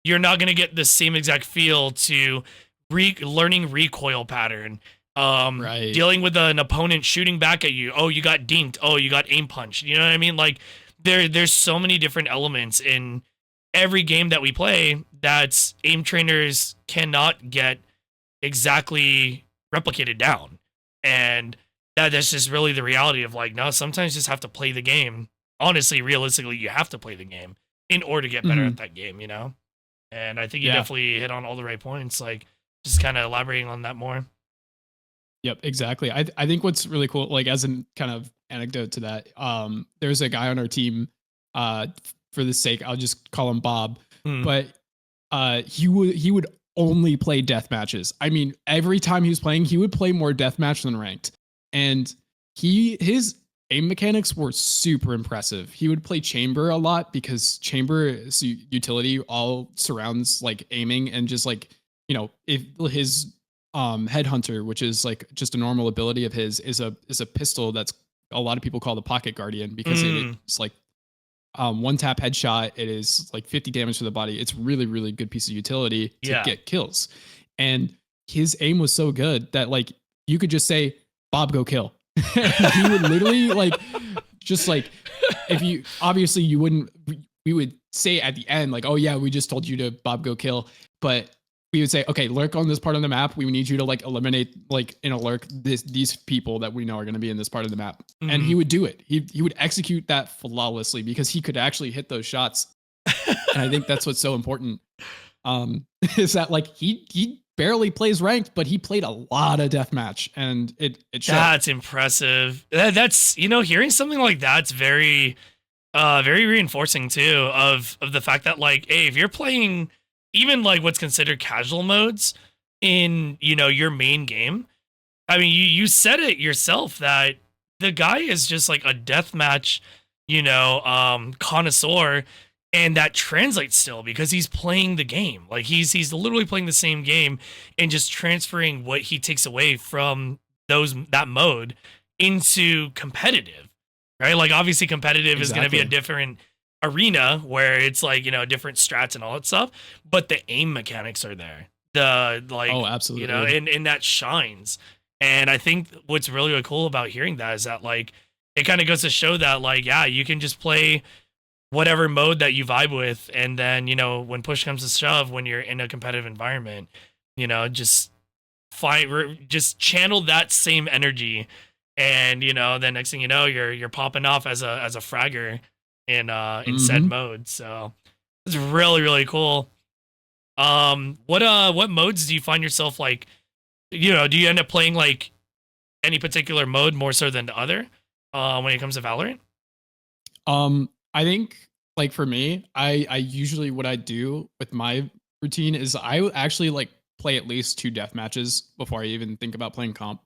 you're not going to get the same exact feel to learning recoil pattern, Right. dealing with an opponent shooting back at you. Oh, you got dinked. Oh, you got aim punched. You know what I mean? Like there's so many different elements in every game that we play that aim trainers cannot get exactly replicated down. And that's just really the reality of like, no, sometimes you just have to play the game. Honestly, realistically, you have to play the game in order to get better Mhm. at that game. And I think you Yeah. definitely hit on all the right points. Like, just kind of elaborating on that more. Yep, exactly. I think what's really cool, like as a kind of anecdote to that, there's a guy on our team, uh, for the sake, I'll just call him Bob, Mm. but he would only play death matches. I mean, every time he was playing, he would play more deathmatch than ranked, and his aim mechanics were super impressive. He would play chamber a lot because chamber's utility all surrounds like aiming and just like if his headhunter, which is like just a normal ability of his, is a pistol that's a lot of people call the pocket guardian because Mm. it's like one tap headshot. It is like 50 damage to the body. It's really, really good piece of utility to Yeah. get kills. And his aim was so good that like you could just say, Bob, go kill. And he would literally like, just like, if you obviously you wouldn't, we would say at the end, like, oh yeah, we just told you to Bob go kill. But we would say, okay, lurk on this part of the map. We need you to like eliminate like in a lurk these people that we know are going to be in this part of the map. Mm-hmm. And he would do it. He would execute that flawlessly because he could actually hit those shots. And I think that's what's so important. Is that like he barely plays ranked, but he played a lot of deathmatch, and it showed. That's impressive. That's hearing something like that's very reinforcing too of the fact that like, hey, if you're playing even like what's considered casual modes in your main game, I mean you said it yourself that the guy is just like a deathmatch connoisseur, and that translates still because he's playing the game. Like he's literally playing the same game and just transferring what he takes away from that mode into competitive, right? Like obviously competitive is going to be a different arena where it's like different strats and all that stuff, but the aim mechanics are there. The like, oh, absolutely, and that shines. And I think what's really, really cool about hearing that is that like it kind of goes to show that like, yeah, you can just play whatever mode that you vibe with, and then when push comes to shove, when you're in a competitive environment, just just channel that same energy, and then next thing you know, you're popping off as a fragger in said mode. So it's really, really cool. What modes do you find yourself like? Do you end up playing like any particular mode more so than the other when it comes to Valorant? I think like for me, I usually what I do with my routine is I actually like play at least 2 death matches before I even think about playing comp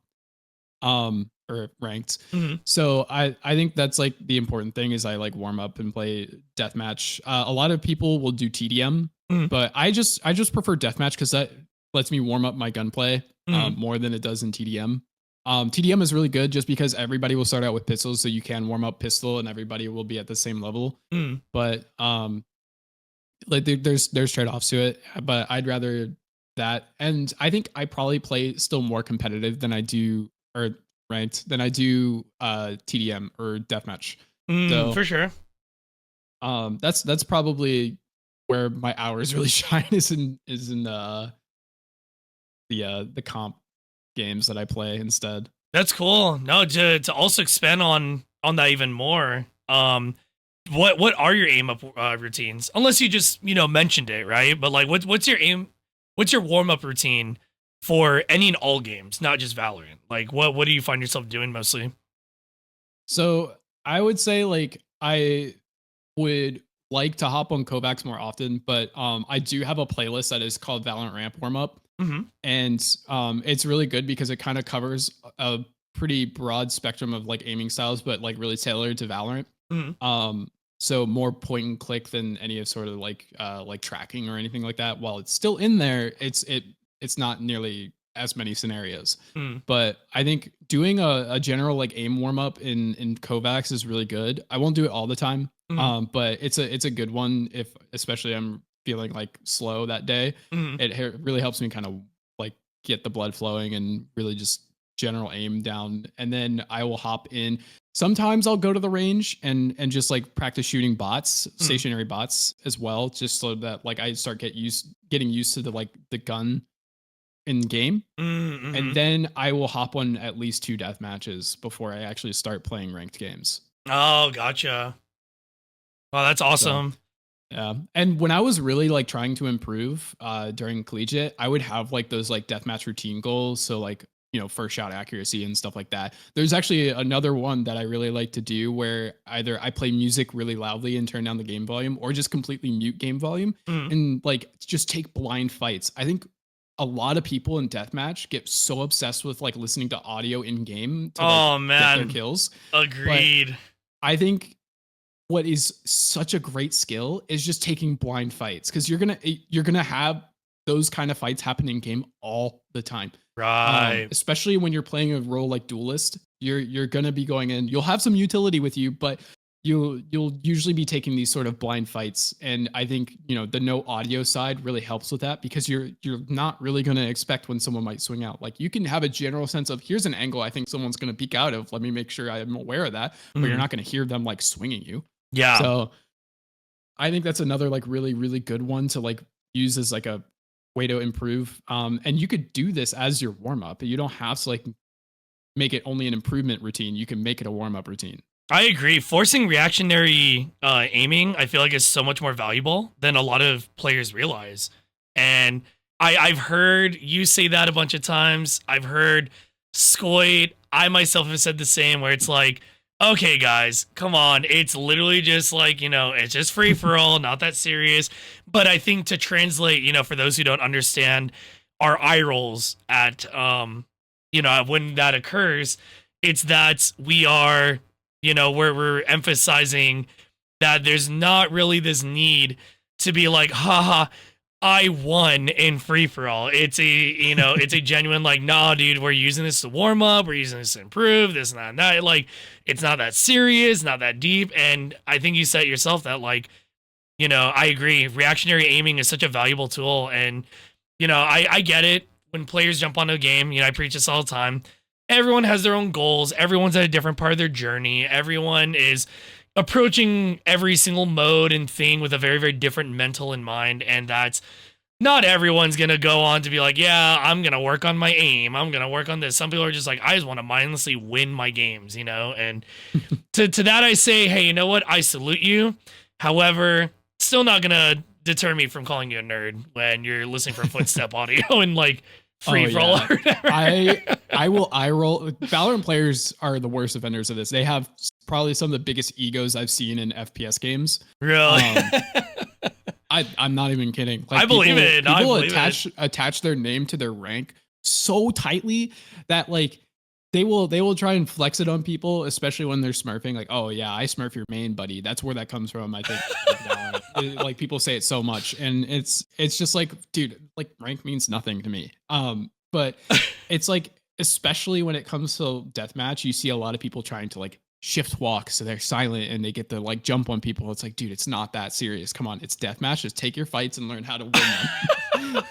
or ranked. Mm-hmm. So I think that's like the important thing is I like warm up and play deathmatch. A lot of people will do TDM, but I just prefer deathmatch because that lets me warm up my gunplay more than it does in TDM. TDM is really good just because everybody will start out with pistols, so you can warm up pistol and everybody will be at the same level. But like there's trade-offs to it, but I'd rather that. And I think I probably play still more competitive than I do or ranked than I do TDM or deathmatch. So for sure. That's probably where my hours really shine is in the comp games that I play instead. That's cool. No, to also expand on that even more. What are your aim up routines? Unless you just mentioned it, right? But like, what's your aim? What's your warm up routine for any and all games, not just Valorant? Like, what do you find yourself doing mostly? So I would say like I would like to hop on Kovacs more often, but I do have a playlist that is called Valorant Ramp Warm Up. And it's really good because it kind of covers a pretty broad spectrum of like aiming styles, but like really tailored to Valorant. So more point and click than any of sort of like tracking or anything like that. While it's still in there, it's not nearly as many scenarios. But I think doing a general like aim warm up in Kovacs is really good. I won't do it all the time, but it's a good one if especially I'm feeling like slow that day. It really helps me kind of like get the blood flowing and really just general aim down. And then I will hop in. Sometimes I'll go to the range and just like practice shooting bots, stationary bots as well, just so that like I start getting used to the gun in game. And then I will hop on at least 2 death matches before I actually start playing ranked games. Oh, gotcha. Wow, that's awesome. So, yeah. And when I was really like trying to improve during collegiate, I would have like those like deathmatch routine goals. So like first shot accuracy and stuff like that. There's actually another one that I really like to do where either I play music really loudly and turn down the game volume, or just completely mute game volume and like just take blind fights. I think a lot of people in deathmatch get so obsessed with like listening to audio in game to get their kills. Agreed. But I think what is such a great skill is just taking blind fights, because you're gonna have those kind of fights happen in game all the time. Right. Especially when you're playing a role like duelist, you're gonna be going in. You'll have some utility with you, but you'll usually be taking these sort of blind fights. And I think the no audio side really helps with that, because you're not really gonna expect when someone might swing out. Like you can have a general sense of, here's an angle I think someone's gonna peek out of. Let me make sure I'm aware of that. But you're not gonna hear them like swinging you. Yeah. So I think that's another like really, really good one to like use as like a way to improve. And you could do this as your warm up. You don't have to like make it only an improvement routine. You can make it a warm up routine. I agree. Forcing reactionary aiming, I feel like, is so much more valuable than a lot of players realize. And I've heard you say that a bunch of times. I've heard Scoid, I myself have said the same, where it's like, okay, guys, come on. It's literally just like, it's just free for all, not that serious. But I think to translate, for those who don't understand our eye rolls at, when that occurs, it's that we are, we're emphasizing that there's not really this need to be like, haha, I won in free for all. It's a, it's a genuine like, nah, dude, we're using this to warm up. We're using this to improve this and that. Like, it's not that serious, not that deep. And I think you said yourself that like, I agree. Reactionary aiming is such a valuable tool. And, I get it when players jump onto a game, I preach this all the time. Everyone has their own goals. Everyone's at a different part of their journey. Everyone is approaching every single mode and thing with a very, very different mental in mind. And that's not everyone's going to go on to be like, yeah, I'm going to work on my aim. I'm going to work on this. Some people are just like, I just want to mindlessly win my games, and to that I say, hey, you know what? I salute you. However, still not going to deter me from calling you a nerd when you're listening for footstep audio and like free for all. I will eye roll. Valorant players are the worst offenders of this. They have probably some of the biggest egos I've seen in FPS games. Really? I'm not even kidding. Like, I believe it. People attach their name to their rank so tightly that like they will try and flex it on people, especially when they're smurfing. Like, oh yeah, I smurf your main, buddy. That's where that comes from. I think like people say it so much, and it's just like, dude, like rank means nothing to me. But it's like, especially when it comes to deathmatch, you see a lot of people trying to like shift walk, so they're silent and they get to like jump on people. It's like, dude, it's not that serious. Come on, it's deathmatch. Just take your fights and learn how to win them.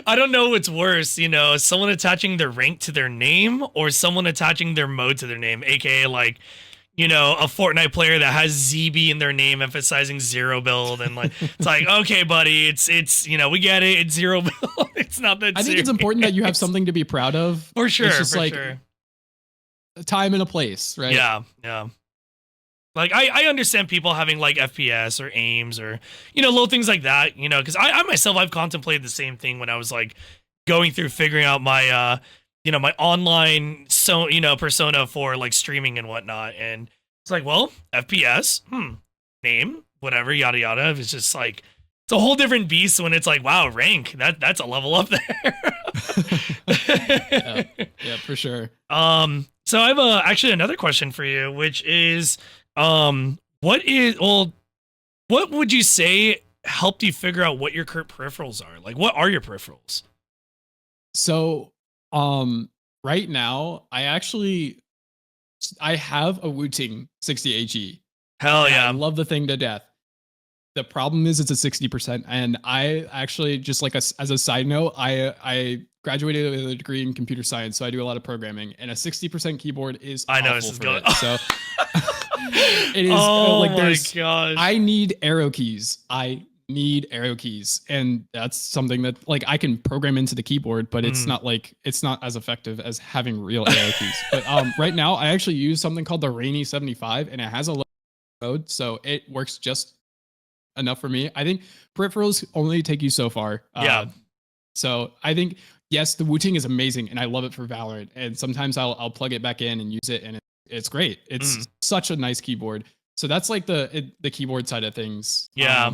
I don't know what's worse, someone attaching their rank to their name or someone attaching their mode to their name, aka like, a Fortnite player that has ZB in their name, emphasizing zero build, and like it's like, okay, buddy, it's we get it, it's zero build. It's not that. I think it's important that you have something to be proud of. For sure, it's just for like sure. A time and a place, right? Yeah. Like I understand people having like FPS or aims or little things like that, because I myself, I've contemplated the same thing when I was like going through figuring out my my online persona for like streaming and whatnot, and it's like, well, FPS, name, whatever, yada yada. It's just like it's a whole different beast when it's like, wow, rank, that's a level up there. yeah, for sure. So I have actually another question for you, which is, what would you say helped you figure out what your current peripherals are? Like, what are your peripherals? So, right now, I have a Wooting 60 AG. Hell yeah. I love the thing to death. The problem is it's a 60%. And I actually, just like as a side note, I graduated with a degree in computer science, so I do a lot of programming, and a 60% keyboard is I know this is good. So it is like there's gosh. I need arrow keys. And that's something that like I can program into the keyboard, but it's not as effective as having real arrow keys. But right now I actually use something called the Rainy 75, and it has a low mode, so it works just enough for me. I think peripherals only take you so far. Yeah. So I think yes, the Wu Ting is amazing, and I love it for Valorant. And sometimes I'll plug it back in and use it, and it's great. It's such a nice keyboard. So that's like the keyboard side of things. Yeah.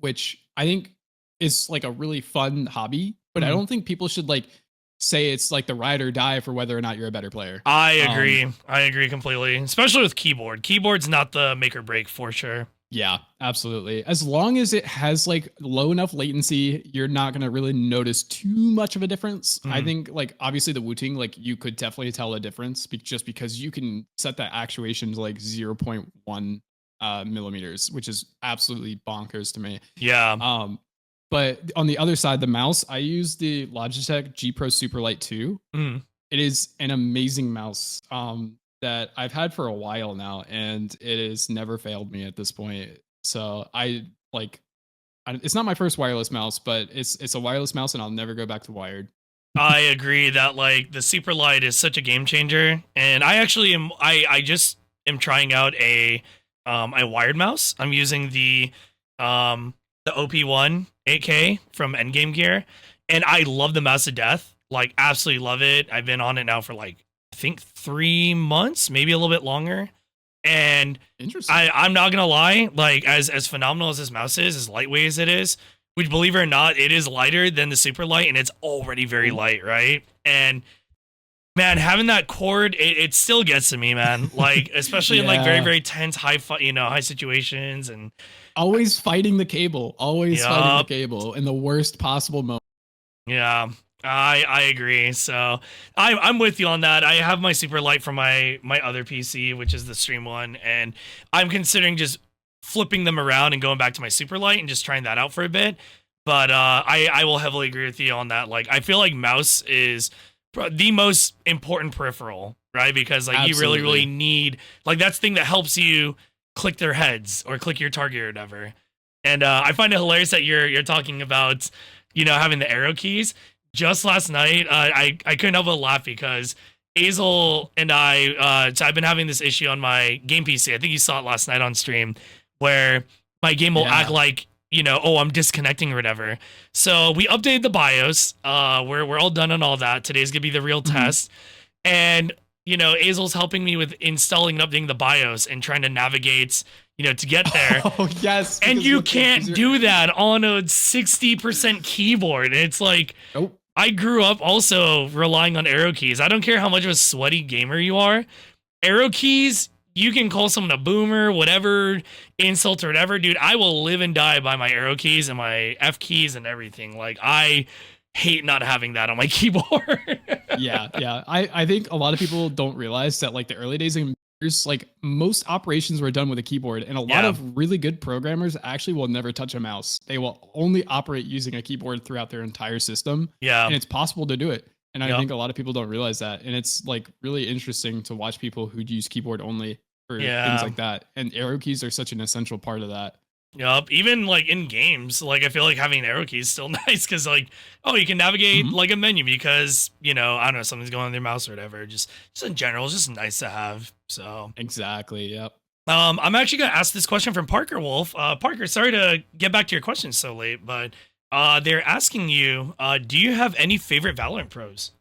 Which I think is like a really fun hobby, but I don't think people should like say it's like the ride or die for whether or not you're a better player. I agree. I agree completely, especially with keyboard. Keyboard's not the make or break for sure. Yeah, absolutely. As long as it has like low enough latency, you're not going to really notice too much of a difference. I think like obviously the Wu Ting, like you could definitely tell a difference just because you can set that actuation to like 0.1 millimeters, which is absolutely bonkers to me. Yeah. But on the other side, the mouse, I use the Logitech G Pro Superlight 2. It is an amazing mouse that I've had for a while now, and it has never failed me at this point. So it's not my first wireless mouse, but it's a wireless mouse, and I'll never go back to wired. I agree that like the Superlight is such a game changer, and I actually am. I just am trying out a wired mouse. I'm using the OP1 8K from Endgame Gear, and I love the mouse to death. Like, absolutely love it. I've been on it now for like I think 3 months, maybe a little bit longer. And I'm not gonna lie, like as phenomenal as this mouse is, as lightweight as it is, which believe it or not, it is lighter than the Superlight, and it's already very light, right? And man, having that cord, it still gets to me, man. Like, especially in like very, very tense, high situations, and always fighting the cable, fighting the cable in the worst possible moment. Yeah, I agree. So I'm with you on that. I have my Superlight from my other PC, which is the Stream one, and I'm considering just flipping them around and going back to my Superlight and just trying that out for a bit. But I will heavily agree with you on that. Like, I feel like mouse is the most important peripheral, right? Because like Absolutely. you really need, like, that's the thing that helps you click their heads or click your target or whatever. And I find it hilarious that you're talking about, having the arrow keys. Just last night, I couldn't help but laugh because Azel and so I've been having this issue on my game PC. I think you saw it last night on stream, where my game will act like, I'm disconnecting or whatever. So we updated the BIOS. We're all done on all that. Today's gonna be the real test. And, Azel's helping me with installing and updating the BIOS and trying to navigate, to get there. Oh, yes. And you can't do that on a 60% keyboard. And it's like, nope. I grew up also relying on arrow keys. I don't care how much of a sweaty gamer you are. Arrow keys, you can call someone a boomer, whatever, insult or whatever. Dude, I will live and die by my arrow keys and my F keys and everything. Like, I hate not having that on my keyboard. Yeah. I think a lot of people don't realize that like the early days of computers, like most operations were done with a keyboard, and a lot of really good programmers actually will never touch a mouse. They will only operate using a keyboard throughout their entire system. Yeah. And it's possible to do it. And I think a lot of people don't realize that. And it's like really interesting to watch people who use keyboard only for things like that. And arrow keys are such an essential part of that. Yep. Even like in games, like I feel like having arrow keys is still nice because like, you can navigate like a menu because, I don't know, something's going on your mouse or whatever. Just in general, it's just nice to have. So exactly. Yep. I'm actually gonna ask this question from Parker Wolf. Parker, sorry to get back to your question so late, but they're asking you, do you have any favorite Valorant pros?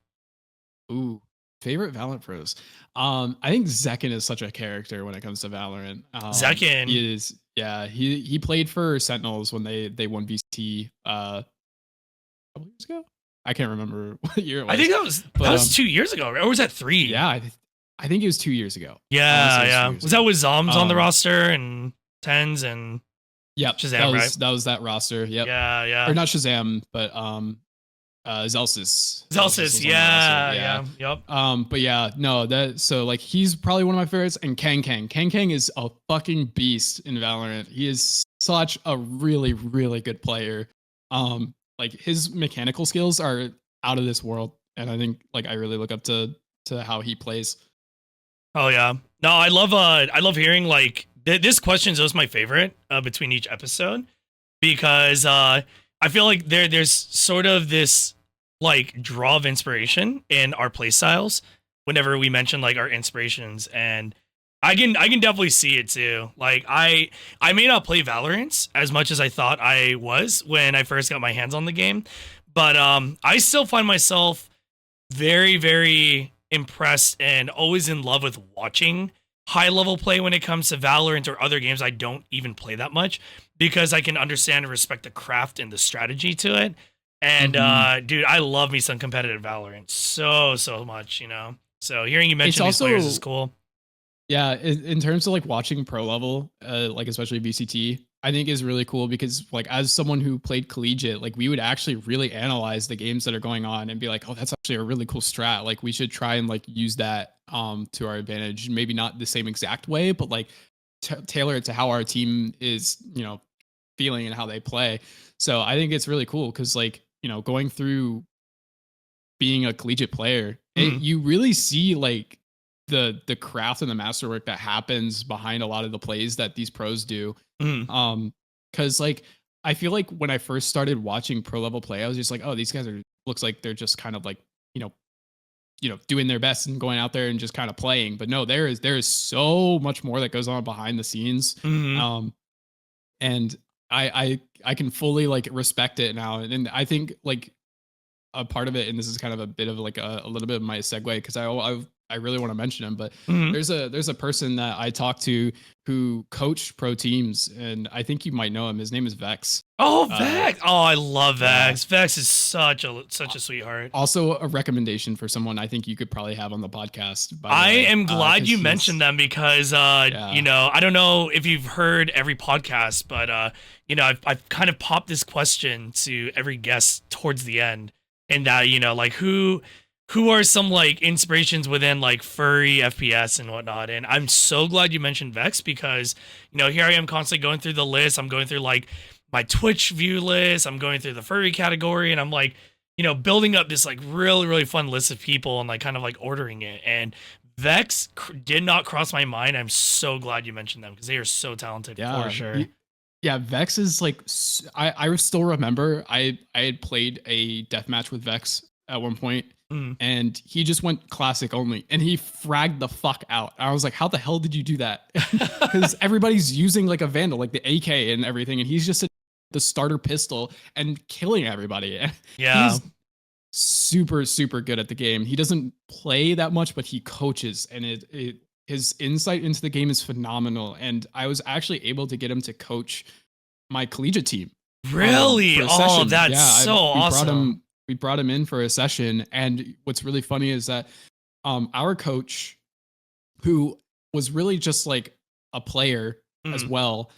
Ooh, favorite Valorant pros. I think Zekin is such a character when it comes to Valorant. Zekin. He is. Yeah, he played for Sentinels when they won VCT a couple years ago. I can't remember what year it was. I think that was 2 years ago, right? Or was that 3? Yeah, I think it was 2 years ago. Yeah. Was that with Zoms on the roster and Tens and Shazam, that was that roster. Yep. Yeah. Or not Shazam, but Zelsis. Yeah. Yep. But yeah, no, so like he's probably one of my favorites, and Kang is a fucking beast in Valorant. He is such a really, really good player. Like his mechanical skills are out of this world, and I think like I really look up to how he plays. Oh yeah. No, I love hearing like this question is always my favorite between each episode, because I feel like there's sort of this like draw of inspiration in our play styles whenever we mention like our inspirations, and I can definitely see it too. Like I may not play Valorant as much as I thought I was when I first got my hands on the game, But I still find myself very, very impressed and always in love with watching high level play when it comes to Valorant or other games I don't even play that much, because I can understand and respect the craft and the strategy to it. And dude, I love me some competitive Valorant so much, you know. So hearing you mention these players is cool. Yeah, in terms of like watching pro level, like especially VCT, I think is really cool because like as someone who played collegiate, like we would actually really analyze the games that are going on and be like, oh, that's actually a really cool strat. Like we should try and like use that to our advantage. Maybe not the same exact way, but like tailor it to how our team is, you know, feeling and how they play. So I think it's really cool because like, you know, going through being a collegiate player, you really see like the craft and the masterwork that happens behind a lot of the plays that these pros do. Because like I feel like when I first started watching pro level play, I was just like, oh, these guys are looks like they're just kind of like, you know, doing their best and going out there and just kind of playing. But no, there is so much more that goes on behind the scenes. And I can fully like respect it now. And I think like a part of it, and this is kind of a bit of like a little bit of my segue, because I really want to mention him, but there's a person that I talked to who coached pro teams, and I think you might know him. His name is Vex. Oh, Vex! Oh, I love Vex. Yeah. Vex is such a sweetheart. Also, a recommendation for someone I think you could probably have on the podcast. I am glad you mentioned them because, you know, I don't know if you've heard every podcast, but you know, I've kind of popped this question to every guest towards the end. And that, you know, like who are some like inspirations within like furry FPS and whatnot. And I'm so glad you mentioned Vex because, you know, here I am constantly going through the list. I'm going through like my Twitch view list. I'm going through the furry category, and I'm like, you know, building up this like really, really fun list of people and like kind of like ordering it. And Vex did not cross my mind. I'm so glad you mentioned them because they are so talented for sure. Yeah, Vex is like, I still remember I had played a deathmatch with Vex at one point, and he just went classic only, and he fragged the fuck out. I was like, how the hell did you do that? Because everybody's using like a Vandal, like the AK and everything, and he's just the starter pistol and killing everybody. Yeah. He's super, super good at the game. He doesn't play that much, but he coaches, and his insight into the game is phenomenal. And I was actually able to get him to coach my collegiate team. Really? Oh, that's so awesome. We brought him in for a session. And what's really funny is that our coach, who was really just like a player as well,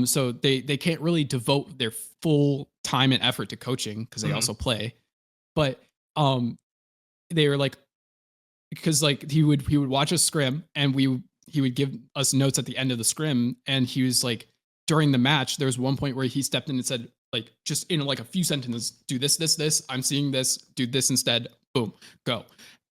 so they can't really devote their full time and effort to coaching because they also play. But they were like, because like he would watch a scrim, and he would give us notes at the end of the scrim, and he was like, during the match, there was one point where he stepped in and said, like, just in like a few sentences, do this, I'm seeing this, do this instead, boom, go.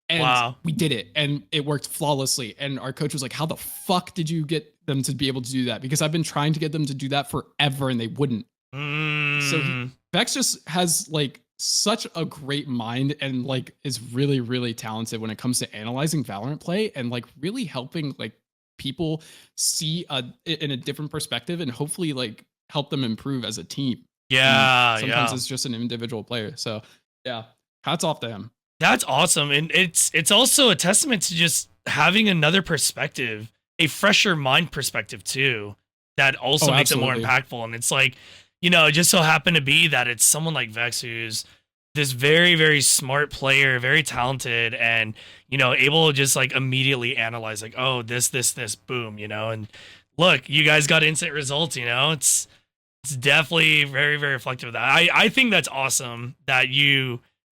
And we did it, and it worked flawlessly. And our coach was like, how the fuck did you get them to be able to do that? Because I've been trying to get them to do that forever, and they wouldn't. So Vex just has like such a great mind, and like is really, really talented when it comes to analyzing Valorant play and like really helping like people see in a different perspective, and hopefully like help them improve as a team. Yeah. And sometimes it's just an individual player. So yeah, hats off to him. That's awesome. And it's also a testament to just having another perspective, a fresher mind perspective too, that also makes it more impactful. And it's like, you know, it just so happened to be that it's someone like Vex who's this very, very smart player, very talented, and, you know, able to just like immediately analyze like, oh, this, boom, you know, and look, you guys got instant results, you know, it's definitely very, very reflective of that. I think that's awesome that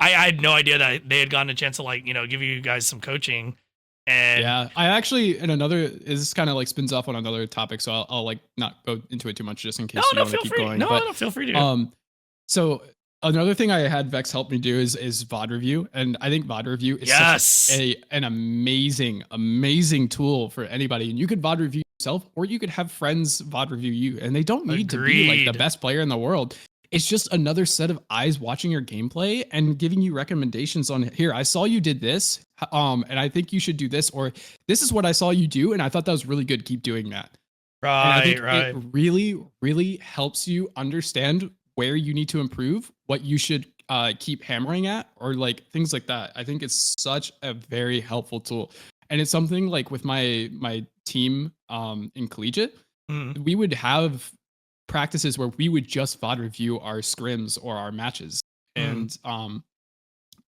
I had no idea that they had gotten a chance to like, you know, give you guys some coaching. And yeah, I actually, this kind of like spins off on another topic, so I'll like not go into it too much just in case you want to keep going. No, feel free to. So another thing I had Vex help me do is VOD review, and I think VOD review is such an amazing tool for anybody. And you could VOD review yourself, or you could have friends VOD review you, and they don't need to be like the best player in the world. It's just another set of eyes watching your gameplay and giving you recommendations on, here, I saw you did this, and I think you should do this, or this is what I saw you do, and I thought that was really good. Keep doing that. Right. It really, really helps you understand where you need to improve, what you should keep hammering at, or like things like that. I think it's such a very helpful tool. And it's something like with my team in Collegiate, Mhm. we would have practices where we would just VOD review our scrims or our matches. Mhm.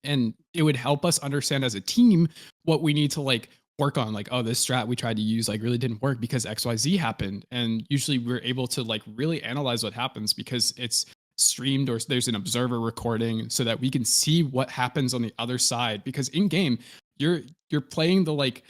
And it would help us understand as a team what we need to like work on. Like, oh, this strat we tried to use like really didn't work because XYZ happened. And usually we're able to like really analyze what happens because it's streamed or there's an observer recording so that we can see what happens on the other side. Because in game, you're playing the like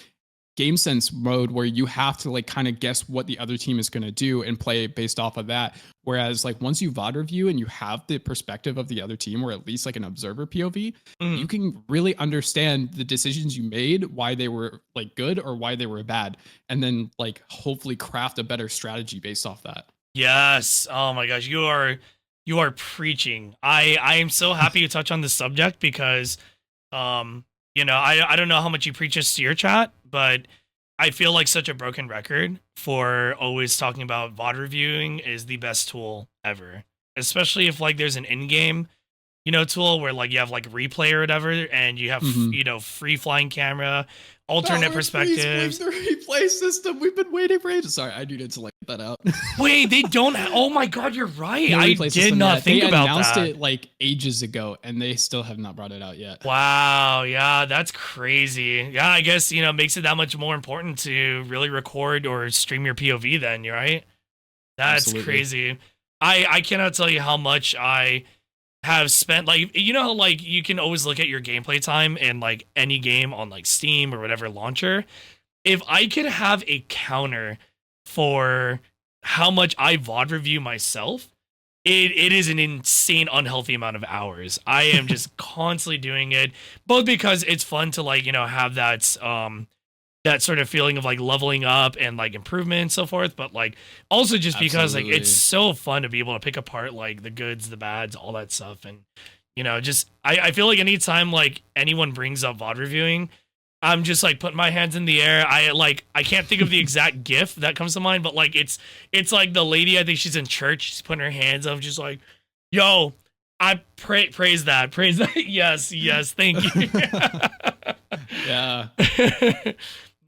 game sense mode where you have to like kind of guess what the other team is going to do and play based off of that. Whereas like once you VOD review and you have the perspective of the other team, or at least like an observer POV, you Mhm. can really understand the decisions you made, why they were like good or why they were bad, and then like hopefully craft a better strategy based off that. Yes. Oh my gosh, you are preaching. I am so happy you touch on this subject because um I don't know how much you preach this to your chat, but I feel like such a broken record for always talking about VOD reviewing is the best tool ever. Especially if like there's an in-game, tool where like you have like replay or whatever and you have, Mm-hmm. free flying camera, alternate Valorant, please bring perspectives. the replay system. We've been waiting for ages. Sorry, I needed to like get that out. Wait, they don't oh my god, you're right. No I replay did system not yet. think They about announced that. it like ages ago, and they still have not brought it out yet. Wow, yeah, that's crazy. Yeah, I guess, makes it that much more important to really record or stream your POV then, you're right? That's Absolutely. crazy. I cannot tell you how much I have spent like how like you can always look at your gameplay time in like any game on like Steam or whatever launcher. If I could have a counter for how much I VOD review myself, it is an insane unhealthy amount of hours. I am just constantly doing it, both because it's fun to like, have that sort of feeling of like leveling up and like improvement and so forth, but like also just because like it's Absolutely. so fun to be able to pick apart like the goods, the bads, all that stuff. And just I feel like anytime like anyone brings up VOD reviewing, I'm just like putting my hands in the air. I can't think of the exact gif that comes to mind, but like it's like the lady, I think she's in church, she's putting her hands up, just like, yo, I praise that. Praise that. Yes, yes, thank you. Yeah,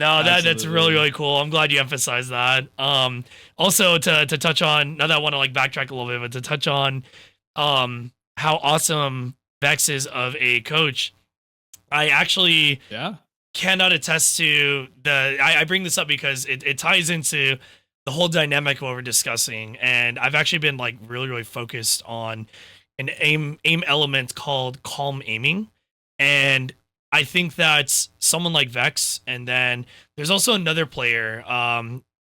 No, that's really, absolutely. really cool. I'm glad you emphasized that. Also to touch on, now that I want to like backtrack a little bit, but to touch on how awesome Vex is of a coach. I actually Yeah. cannot attest to I bring this up because it ties into the whole dynamic of what we're discussing, and I've actually been like really, really focused on an aim element called calm aiming. And I think that's someone like Vex, and then there's also another player,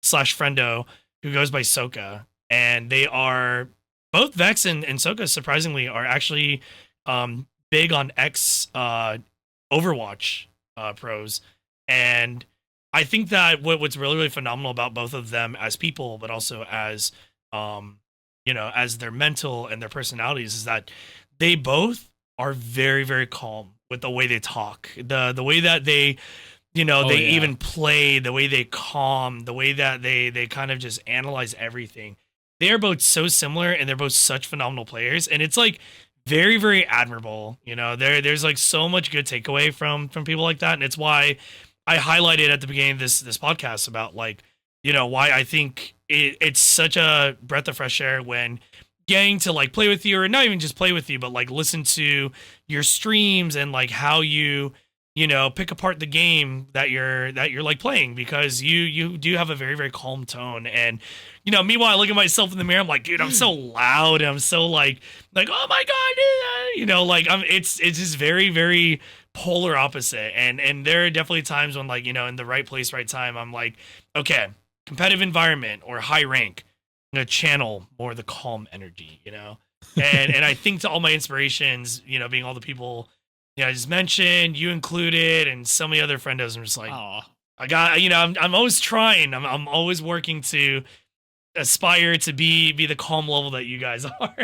slash friendo, who goes by Soka. And they are both Vex and Soka, surprisingly, are actually big on X Overwatch pros. And I think that what's really, really phenomenal about both of them as people, but also as as their mental and their personalities, is that they both are very, very calm with the way they talk, the way that they Oh they yeah. even play, the way they calm, the way that they kind of just analyze everything. They are both so similar, and they're both such phenomenal players, and it's like very, very admirable. There's like so much good takeaway from people like that, and it's why I highlighted at the beginning of this podcast about like why I think it's such a breath of fresh air when getting to like play with you, or not even just play with you, but like listen to your streams and like how you pick apart the game that you're like playing, because you do have a very, very calm tone. And meanwhile I look at myself in the mirror, I'm like, dude, I'm so loud, and I'm so like, oh my god, like it's just very, very polar opposite. And there are definitely times when like in the right place, right time, I'm like, okay, competitive environment or high rank, I'm gonna channel more of the calm energy, and I think to all my inspirations, being all the people I just mentioned, you included, and so many other friendos. I'm just like, Oh, I got, I'm always trying. I'm always working to aspire to be the calm level that you guys are.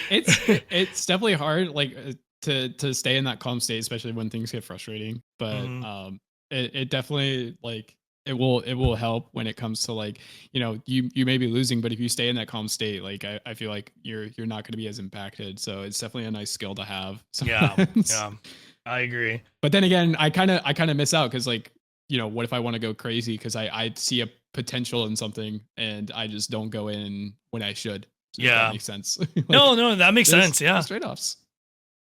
it's definitely hard like to stay in that calm state, especially when things get frustrating. But Mhm. it definitely like it will help when it comes to like, you may be losing, but if you stay in that calm state, like I feel like you're not going to be as impacted. So it's definitely a nice skill to have Yeah, sometimes. yeah, I agree. But then again, I kind of miss out because like, what if I want to go crazy because I see a potential in something and I just don't go in when I should. If that Yeah. makes sense. No, Like no, that makes sense. Yeah. there's trade-offs.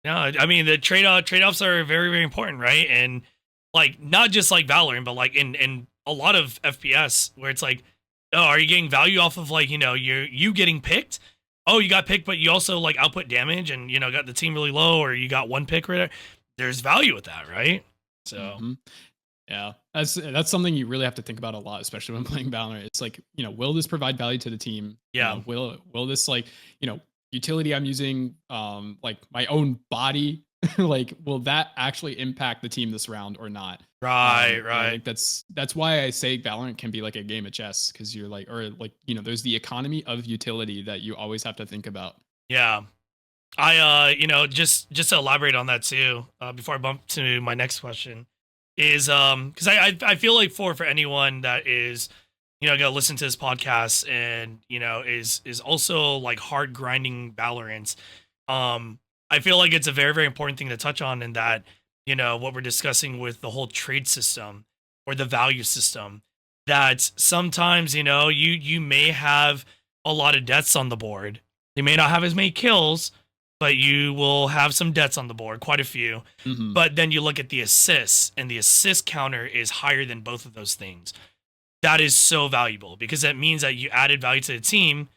Yeah, I mean the trade-offs are very very important, right? And like not just like Valorant, but like in a lot of FPS where it's like, oh, are you getting value off of like, you getting picked? Oh, you got picked, but you also like output damage and got the team really low, or you got one pick right there. There's value with that, right? So Hmm. Yeah, that's something you really have to think about a lot, especially when playing Valorant. It's like, will this provide value to the team? yeah, Will this like, utility I'm using, like my own body, like will that actually impact the team this round or not? right, And I right. think that's why I say Valorant can be like a game of chess because you're like, or like, there's the economy of utility that you always have to think about. Yeah. Just to elaborate on that too, before I bump to my next question, is because I feel like for anyone that is gonna listen to this podcast and is also like hard grinding Valorant, I feel like it's a very very important thing to touch on in that what we're discussing with the whole trade system or the value system, that sometimes you may have a lot of deaths on the board. They may not have as many kills, but you will have some deaths on the board, quite a few. Hmm. But then you look at the assists, and the assist counter is higher than both of those things. That is so valuable because that means that you added value to the team,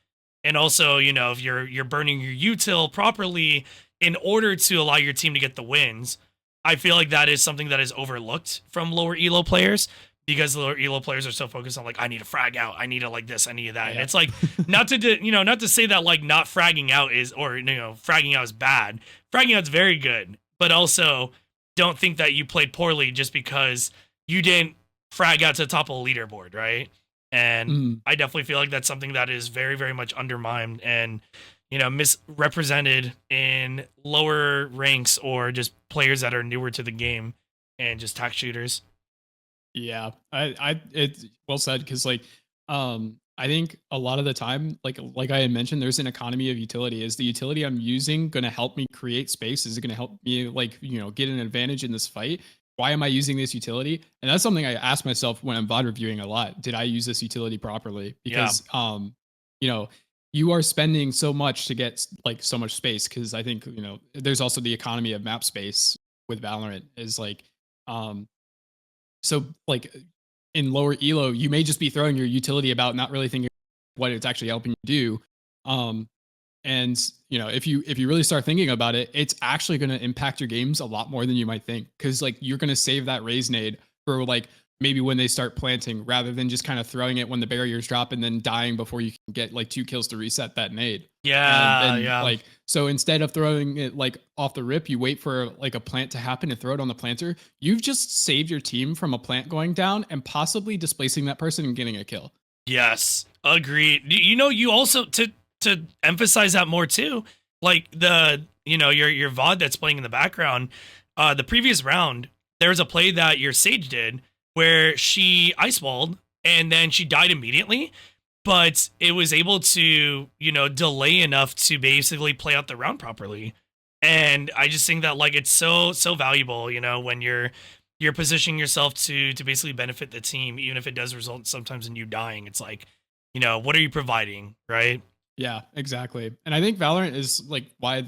and also if you're burning your util properly in order to allow your team to get the wins. I feel like that is something that is overlooked from lower elo players because lower elo players are so focused on like, I need to frag out, I need to like this, I need that, and Yeah. it's like not to say that like not fragging out is, or fragging out is bad. Fragging out's very good, but also don't think that you played poorly just because you didn't frag out to the top of the leaderboard, right? And Mhm. I definitely feel like that's something that is very very much undermined and misrepresented in lower ranks or just players that are newer to the game and just tack shooters. Yeah, it's well said because like, I think a lot of the time, like I had mentioned, there's an economy of utility. Is the utility I'm using going to help me create space? Is it going to help me like get an advantage in this fight? Why am I using this utility? And that's something I ask myself when I'm VOD reviewing a lot. Did I use this utility properly? Yeah. Because you know, you are spending so much to get like so much space. Because I think there's also the economy of map space with Valorant. Is like um so like in lower elo, you may just be throwing your utility about, not really thinking what it's actually helping you do. Um, and if you really start thinking about it, it's actually going to impact your games a lot more than you might think. Because like you're going to save that raise nade for like maybe when they start planting, rather than just kind of throwing it when the barriers drop and then dying before you can get like 2 kills to reset that nade. And Yeah. then Yeah. like, so instead of throwing it like off the rip, you wait for like a plant to happen and throw it on the planter. You've just saved your team from a plant going down and possibly displacing that person and getting a kill. Yes, agreed. You also to emphasize that more too, like the your VOD that's playing in the background. The previous round, there was a play that your Sage did where she ice walled and then she died immediately, but it was able to delay enough to basically play out the round properly. And I just think that like it's so valuable, when you're positioning yourself to basically benefit the team, even if it does result sometimes in you dying. It's like, what are you providing, right? Yeah, exactly. And I think Valorant is like why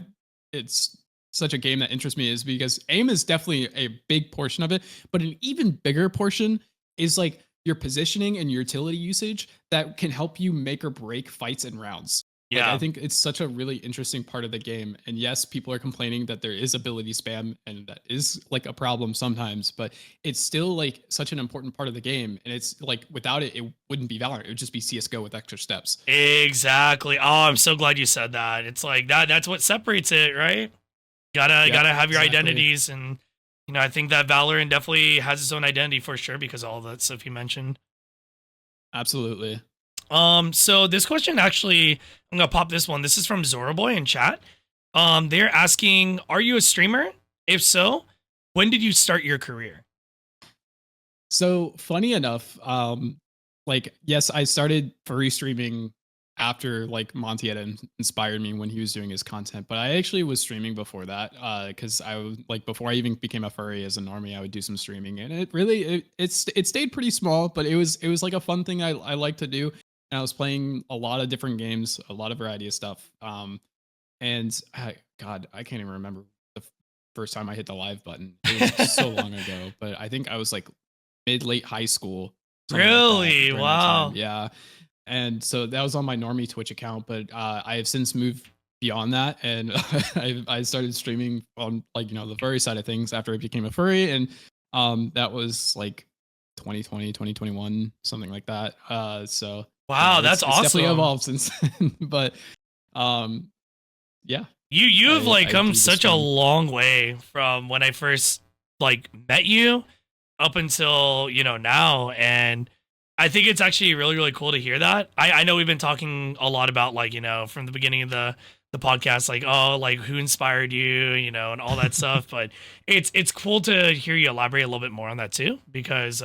it's such a game that interests me is because aim is definitely a big portion of it, but an even bigger portion is like your positioning and your utility usage that can help you make or break fights and rounds. Like I Yeah. think it's such a really interesting part of the game. And yes, people are complaining that there is ability spam and that is like a problem sometimes, but it's still like such an important part of the game. And it's like without it, it wouldn't be Valorant. It would just be CS:GO with extra steps. Exactly. Oh, I'm so glad you said that. It's like that's what separates it, right? Yep, Gotta have your exactly. identities, and I think that Valorant definitely has its own identity for sure because of all that stuff you mentioned. Absolutely. So this question actually, I'm gonna pop this one. This is from Zoraboy in chat. They're asking, are you a streamer? If so, when did you start your career? So funny enough, like yes, I started furry streaming after like Monty had inspired me when he was doing his content, but I actually was streaming before that because I was like before I even became a furry as a normie, I would do some streaming, and it really it stayed pretty small, but it was like a fun thing I like to do, and I was playing a lot of different games, a lot of variety of stuff. And God, I can't even remember the first time I hit the live button. It was so long ago, but I think I was like mid late high school, something like that Really? during that time. Wow. Yeah. And so that was on my normie Twitch account, but I have since moved beyond that, and I started streaming on like the furry side of things after I became a furry, and that was like 2020, 2021, something like that. So Wow, that's it's definitely awesome. evolved since then, but um, yeah, You've like I come do the such a streaming. long way from when I first like met you up until now, and I think it's actually really really cool to hear that. I know we've been talking a lot about like from the beginning of the podcast, like oh like who inspired you, and all that stuff, but it's cool to hear you elaborate a little bit more on that too, because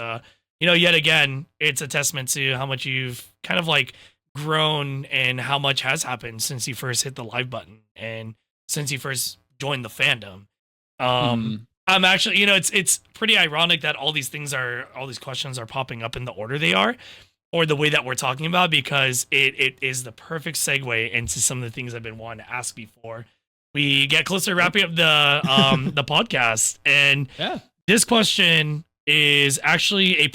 yet again it's a testament to how much you've kind of like grown and how much has happened since you first hit the live button and since you first joined the fandom. Mhm. I'm actually, it's pretty ironic that all these questions are popping up in the order they are, or the way that we're talking about, because it is the perfect segue into some of the things I've been wanting to ask before we get closer to Yep. wrapping up the podcast. And Yeah. this question is actually a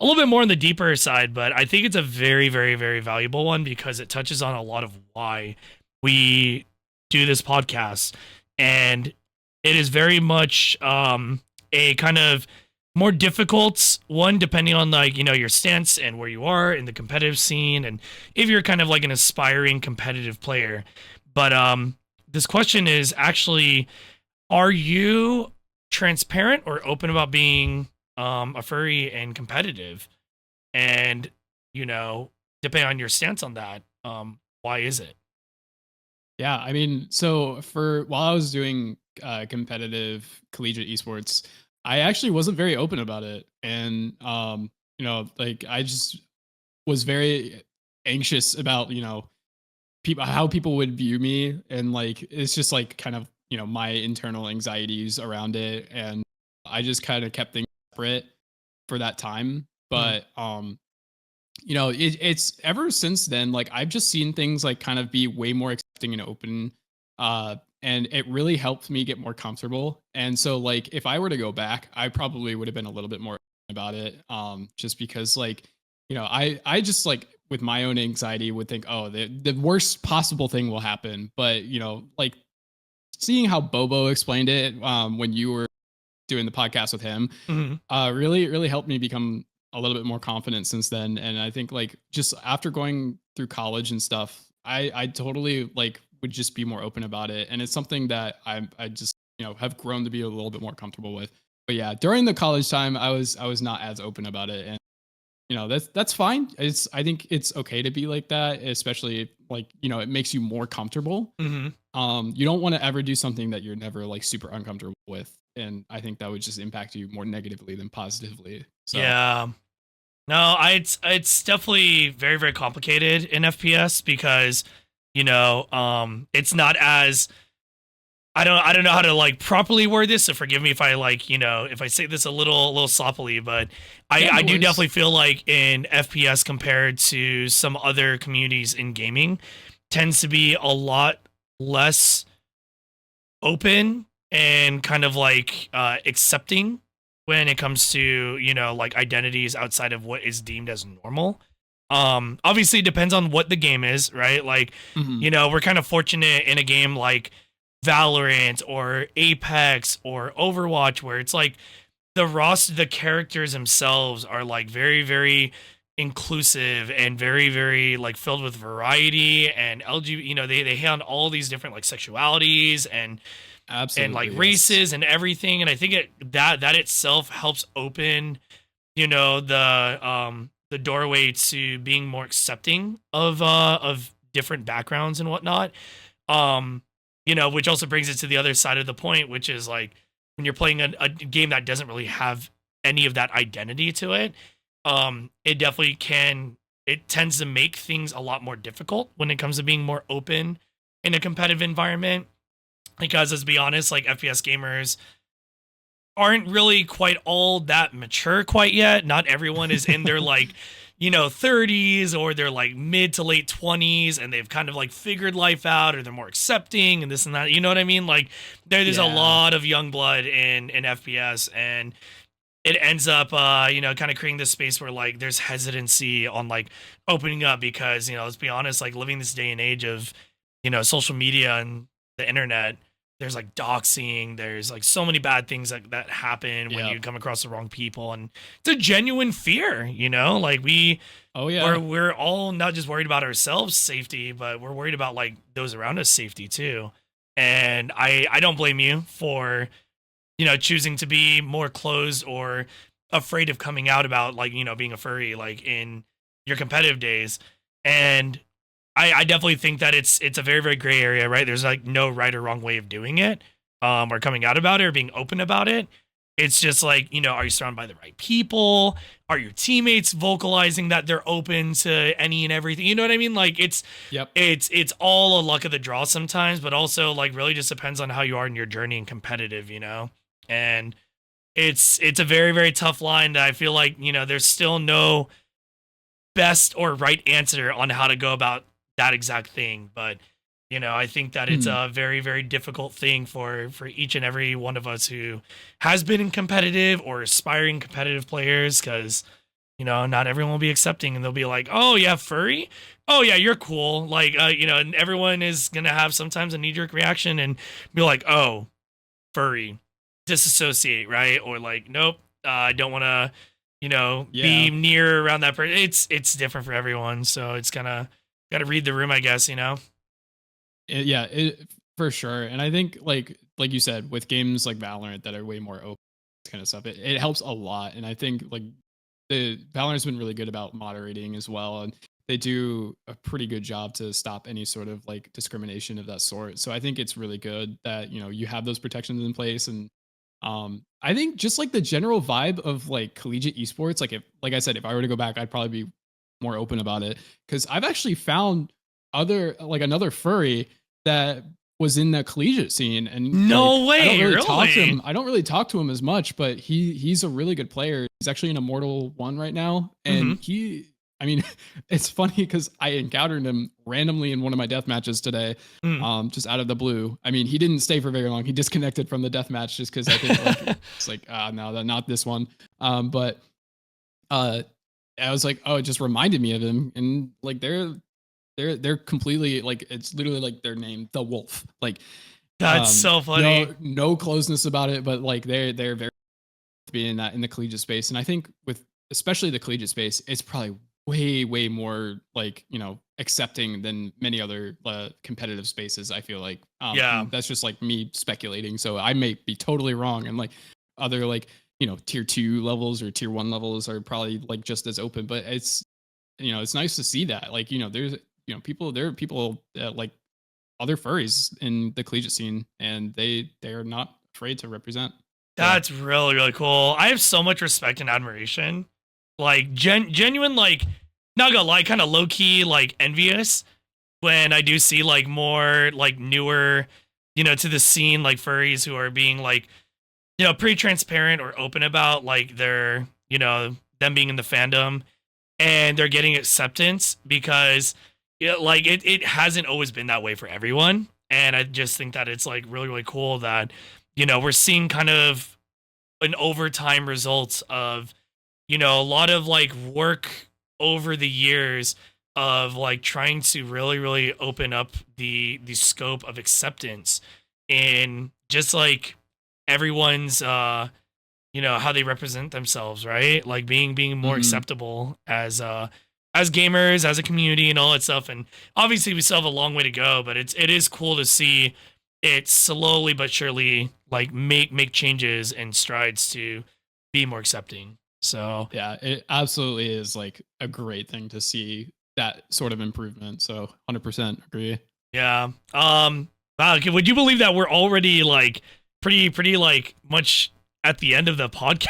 little bit more on the deeper side, but I think it's a very, very, very valuable one because it touches on a lot of why we do this podcast. And it is very much a kind of more difficult one, depending on like, your stance and where you are in the competitive scene. And if you're kind of like an aspiring competitive player. But this question is actually, are you transparent or open about being a furry and competitive? And depending on your stance on that, why is it? Yeah, I mean, so for while I was doing competitive collegiate esports, I actually wasn't very open about it, and like I just was very anxious about people how people would view me, and like it's just like kind of my internal anxieties around it, and I just kind of kept things separate for that time, Mhm. but it's ever since then, like I've just seen things like kind of be way more accepting and open. And it really helped me get more comfortable. And so like if I were to go back, I probably would have been a little bit more about it. Just because like, I just like with my own anxiety would think, oh, the worst possible thing will happen. But like seeing how Bobo explained it when you were doing the podcast with him, Mhm. really helped me become a little bit more confident since then. And I think like just after going through college and stuff, I totally like would just be more open about it. And it's something that I just have grown to be a little bit more comfortable with. But yeah, during the college time, I was not as open about it, and that's fine. I think it's okay to be like that, especially if, like it makes you more comfortable. Mhm. You don't want to ever do something that you're never like super uncomfortable with, and I think that would just impact you more negatively than positively. So Yeah. No, it's definitely very very complicated in FPS because it's not as I don't know how to like properly word this, so forgive me if I like, if I say this a little sloppily, but I yeah, I no do worries. definitely feel like in FPS compared to some other communities in gaming tends to be a lot less open and kind of like accepting when it comes to like identities outside of what is deemed as normal. Obviously it depends on what the game is, right? Like Hmm. we're kind of fortunate in a game like Valorant or Apex or Overwatch where it's like the characters themselves are like very very inclusive and very very like filled with variety and LGBT, they hit on all these different like sexualities and like Absolutely, yes. races and everything, and I think that itself helps open the doorway to being more accepting of different backgrounds and whatnot. um which also brings it to the other side of the point, which is like when you're playing a game that doesn't really have any of that identity to it, it definitely can. It tends to make things a lot more difficult when it comes to being more open in a competitive environment. Because let's be honest, like FPS gamers aren't really quite all that mature quite yet. Not everyone is in their like, 30s or they're like mid to late 20s and they've kind of like figured life out or they're more accepting and this and that. You know what I mean? Like there's a lot of young blood in FPS, and it ends up kind of creating this space where like there's hesitancy on like opening up because, let's be honest, like living this day and age of, social media and the internet, there's like doxing, there's like so many bad things that happen when you come across the wrong people, and it's a genuine fear, like we're all not just worried about ourselves safety, but we're worried about like those around us safety too. And I don't blame you for choosing to be more closed or afraid of coming out about like being a furry like in your competitive days. And I definitely think that it's a very, very gray area, right? There's like no right or wrong way of doing it, or coming out about it or being open about it. It's just like, are you surrounded by the right people? Are your teammates vocalizing that they're open to any and everything? You know what I mean? Like it's all a luck of the draw sometimes, but also like really just depends on how you are in your journey and competitive, and it's a very, very tough line that I feel like, there's still no best or right answer on how to go about that exact thing. But I think that it's a very, very difficult thing for each and every one of us who has been in competitive or aspiring competitive players, because not everyone will be accepting, and they'll be like, oh yeah, furry, oh yeah, you're cool, like and everyone is gonna have sometimes a knee-jerk reaction and be like, oh, furry, disassociate, right? Or like, nope, I don't want to be near around that person. It's different for everyone, so it's kind of got to read the room, I guess. For sure. And I think like you said, with games like Valorant that are way more open, kind of stuff, it helps a lot. And I think like the Valorant's been really good about moderating as well, and they do a pretty good job to stop any sort of like discrimination of that sort. So I think it's really good that you have those protections in place. And I think just like the general vibe of like collegiate esports, like I said, if I were to go back, I'd probably be more open about it, because I've actually found another furry that was in the collegiate scene, and no way, I don't really talk to him as much, but he's a really good player. He's actually in Immortal 1 right now, and I mean, it's funny because I encountered him randomly in one of my death matches today, just out of the blue. I mean, he didn't stay for very long. He disconnected from the death match just because I think it's like, no, not this one. But I was like, oh, it just reminded me of him, and like they're completely like, it's literally like their name, the Wolf. Like that's so funny. No closeness about it, but like they're very being that in the collegiate space, and I think with especially the collegiate space, it's probably way more like accepting than many other competitive spaces, I feel like. That's just like me speculating, so I may be totally wrong, and like other like tier 2 levels or tier 1 levels are probably like just as open. But it's it's nice to see that like there's there are people like other furries in the collegiate scene, and they're not afraid to represent. That's really, really cool. I have so much respect and admiration, like genuine, like not gonna lie, kind of low key like envious when I do see like more like newer to the scene like furries who are being like pretty transparent or open about like their them being in the fandom, and they're getting acceptance, because like it hasn't always been that way for everyone. And I just think that it's like really, really cool that we're seeing kind of an overtime results of a lot of like work over the years of like trying to really, really open up the scope of acceptance in just like everyone's how they represent themselves, right? Like being more acceptable as gamers, as a community, and all that stuff. And obviously we still have a long way to go, but it is cool to see it slowly but surely like make changes and strides to be more accepting. So yeah, it absolutely is like a great thing to see that sort of improvement. So 100% agree. Yeah. Wow. Would you believe that we're already like pretty like much at the end of the podcast.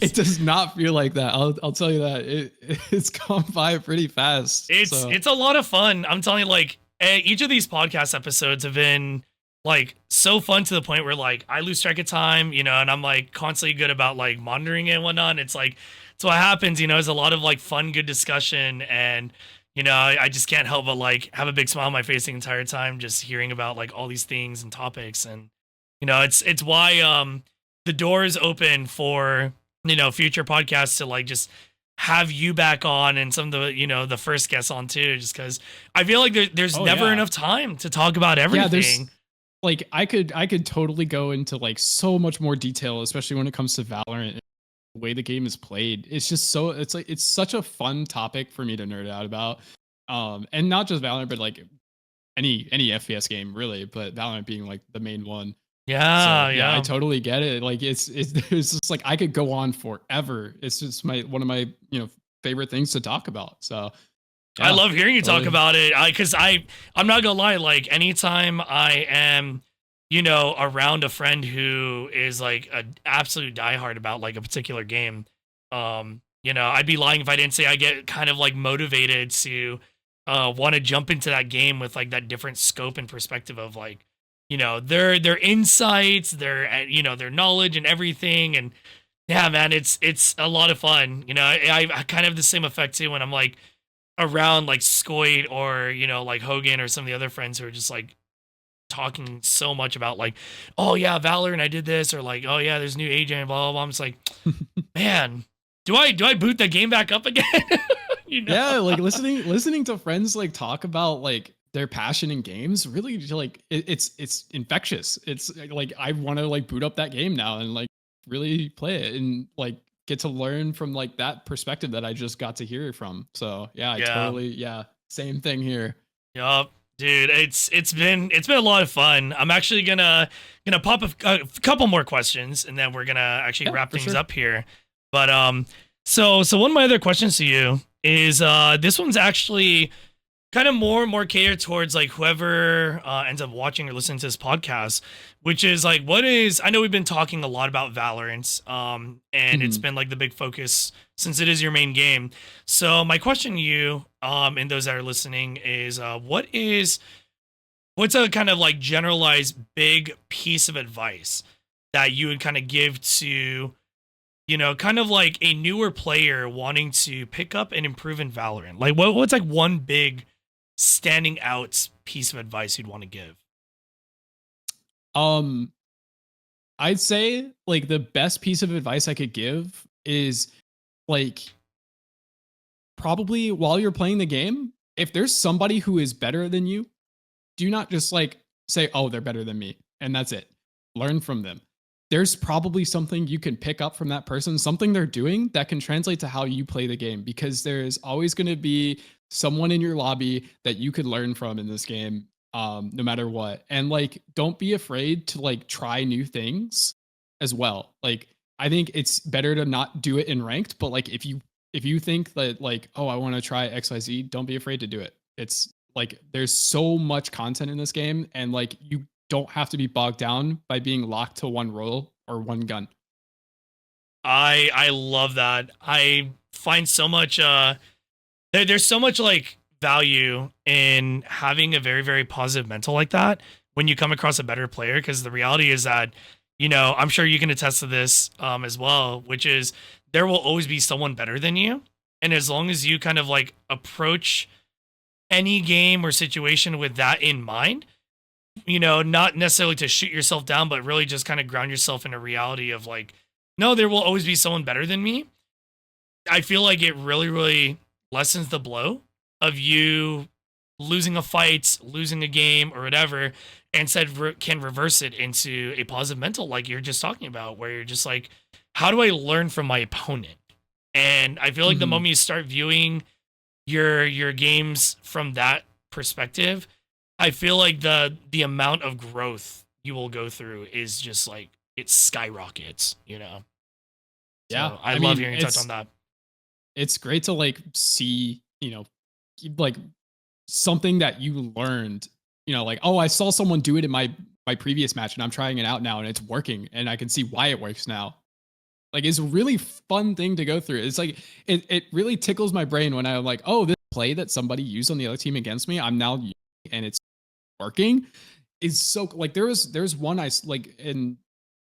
It does not feel like that. I'll tell you that it's gone by pretty fast. It's a lot of fun. I'm telling you, like each of these podcast episodes have been like so fun to the point where like I lose track of time, you know, and I'm like constantly good about like monitoring it and whatnot. It's like it's what happens, you know. It's a lot of like fun, good discussion, and you know, I just can't help but like have a big smile on my face the entire time just hearing about like all these things and topics, and you know, it's why the door is open for, you know, future podcasts to like just have you back on and some of the, you know, the first guests on too, just because I feel like there's never enough time to talk about everything. Yeah, like I could totally go into like so much more detail, especially when it comes to Valorant and the way the game is played. It's just so it's such a fun topic for me to nerd out about. And not just Valorant, but like any FPS game really, but Valorant being like the main one. Yeah, so, yeah, I totally get it. Like it's just like I could go on forever. It's just one of my, you know, favorite things to talk about. So I love hearing you talk about it. Because I'm not gonna lie, like anytime I am, you know, around a friend who is like an absolute diehard about like a particular game, you know, I'd be lying if I didn't say I get kind of like motivated to want to jump into that game with like that different scope and perspective of like, you know, their insights, their, you know, their knowledge and everything. And yeah, man, it's a lot of fun. You know, I kind of have the same effect too when I'm like around like Skoit or, you know, like Hogan or some of the other friends who are just like talking so much about like, oh yeah, Valorant, I did this, or like, oh yeah, there's new agent, blah blah blah. I'm just like, man, do I boot the game back up again? You know? Yeah, like listening to friends like talk about like their passion in games really like it's infectious. It's like I want to like boot up that game now and like really play it and like get to learn from like that perspective that I just got to hear from. So yeah, I totally same thing here. Yup. Dude, it's been a lot of fun. I'm actually gonna pop a couple more questions and then we're gonna actually wrap things up here. But so one of my other questions to you is this one's actually kind of more catered towards like whoever ends up watching or listening to this podcast, which is like, what is, I know we've been talking a lot about Valorant, and it's been like the big focus since it is your main game. So my question to you, and those that are listening is, what's a kind of like generalized big piece of advice that you would kind of give to, you know, kind of like a newer player wanting to pick up and improve in Valorant? Like what's like one big standing out piece of advice you'd want to give? I'd say like the best piece of advice I could give is like probably while you're playing the game, if there's somebody who is better than you, do not just like say, oh, they're better than me, and that's it. Learn from them. There's probably something you can pick up from that person, something they're doing that can translate to how you play the game, because there's always going to be someone in your lobby that you could learn from in this game, no matter what. And like, don't be afraid to like try new things as well. Like, I think it's better to not do it in ranked, but like if you think that like, oh, I want to try XYZ, don't be afraid to do it. It's like there's so much content in this game, and like you don't have to be bogged down by being locked to one role or one gun. I love that. I find so much there's so much like value in having a very, very positive mental like that when you come across a better player, because the reality is that, you know, I'm sure you can attest to this as well, which is there will always be someone better than you. And as long as you kind of like approach any game or situation with that in mind, you know, not necessarily to shoot yourself down, but really just kind of ground yourself in a reality of like, no, there will always be someone better than me. I feel like it really, really lessens the blow of you losing a fight, losing a game or whatever, and instead can reverse it into a positive mental, like you're just talking about, where you're just like, how do I learn from my opponent? And I feel like the moment you start viewing your games from that perspective, I feel like the amount of growth you will go through is just like, it skyrockets, you know? Yeah. So I love hearing you touch on that. It's great to like see, you know, like something that you learned, you know, like, oh, I saw someone do it in my my previous match and I'm trying it out now and it's working and I can see why it works now. Like it's a really fun thing to go through. It's like it really tickles my brain when I'm like, oh, this play that somebody used on the other team against me, I'm now using and it's working. Is so like there's one like in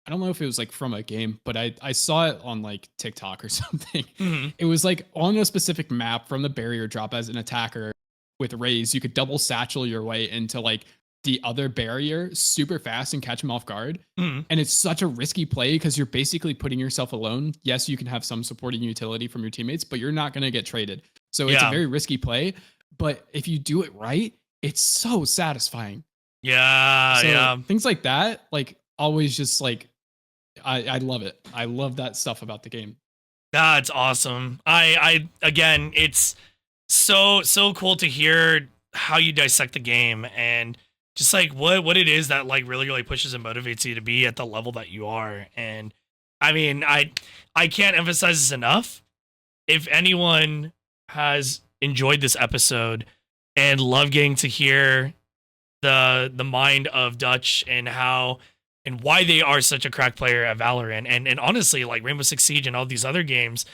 I don't know if it was like from a game, but I saw it on like TikTok or something. Mm-hmm. It was like on a specific map from the barrier drop as an attacker with Raze, you could double satchel your way into like the other barrier super fast and catch him off guard. Mm-hmm. And it's such a risky play because you're basically putting yourself alone. Yes, you can have some supporting utility from your teammates, but you're not going to get traded. So it's a very risky play. But if you do it right, it's so satisfying. Yeah. Things like that, like always just like, I love it. I love that stuff about the game. That's awesome. I again, it's so cool to hear how you dissect the game and just like what it is that like really pushes and motivates you to be at the level that you are. And I mean, I can't emphasize this enough. If anyone has enjoyed this episode and love getting to hear the mind of Dutch and how and why they are such a crack player at Valorant and honestly like Rainbow Six Siege and all these other games,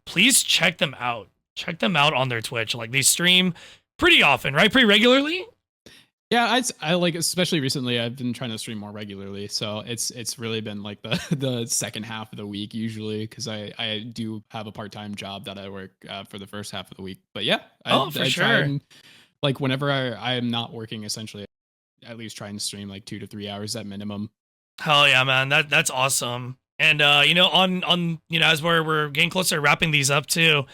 please check them out. Check them out on their Twitch. Like they stream pretty often, right? Pretty regularly. Yeah, I like especially recently I've been trying to stream more regularly. So it's really been like the second half of the week usually because I do have a part-time job that I work for the first half of the week. But yeah, I sure. Try and, like whenever I am not working essentially at least try and stream like 2 to 3 hours at minimum. Hell yeah, man. That's awesome. And on as we're getting closer to wrapping these up too,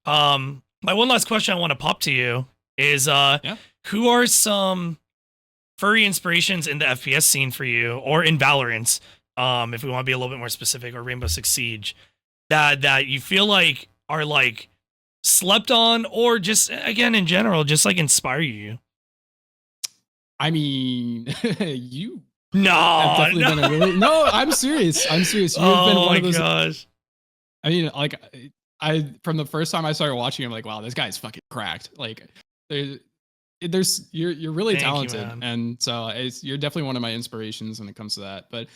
my one last question I want to pop to you is who are some furry inspirations in the FPS scene for you or in Valorant, if we want to be a little bit more specific, or Rainbow Six Siege, that you feel like are like slept on or just again in general just like inspire you? I mean, you have definitely been a really no. I'm serious. You've been one of those. Gosh. I mean, like I from the first time I started watching, I'm like, wow, this guy's fucking cracked. Like, there's you're really talented, and so you're definitely one of my inspirations when it comes to that. But,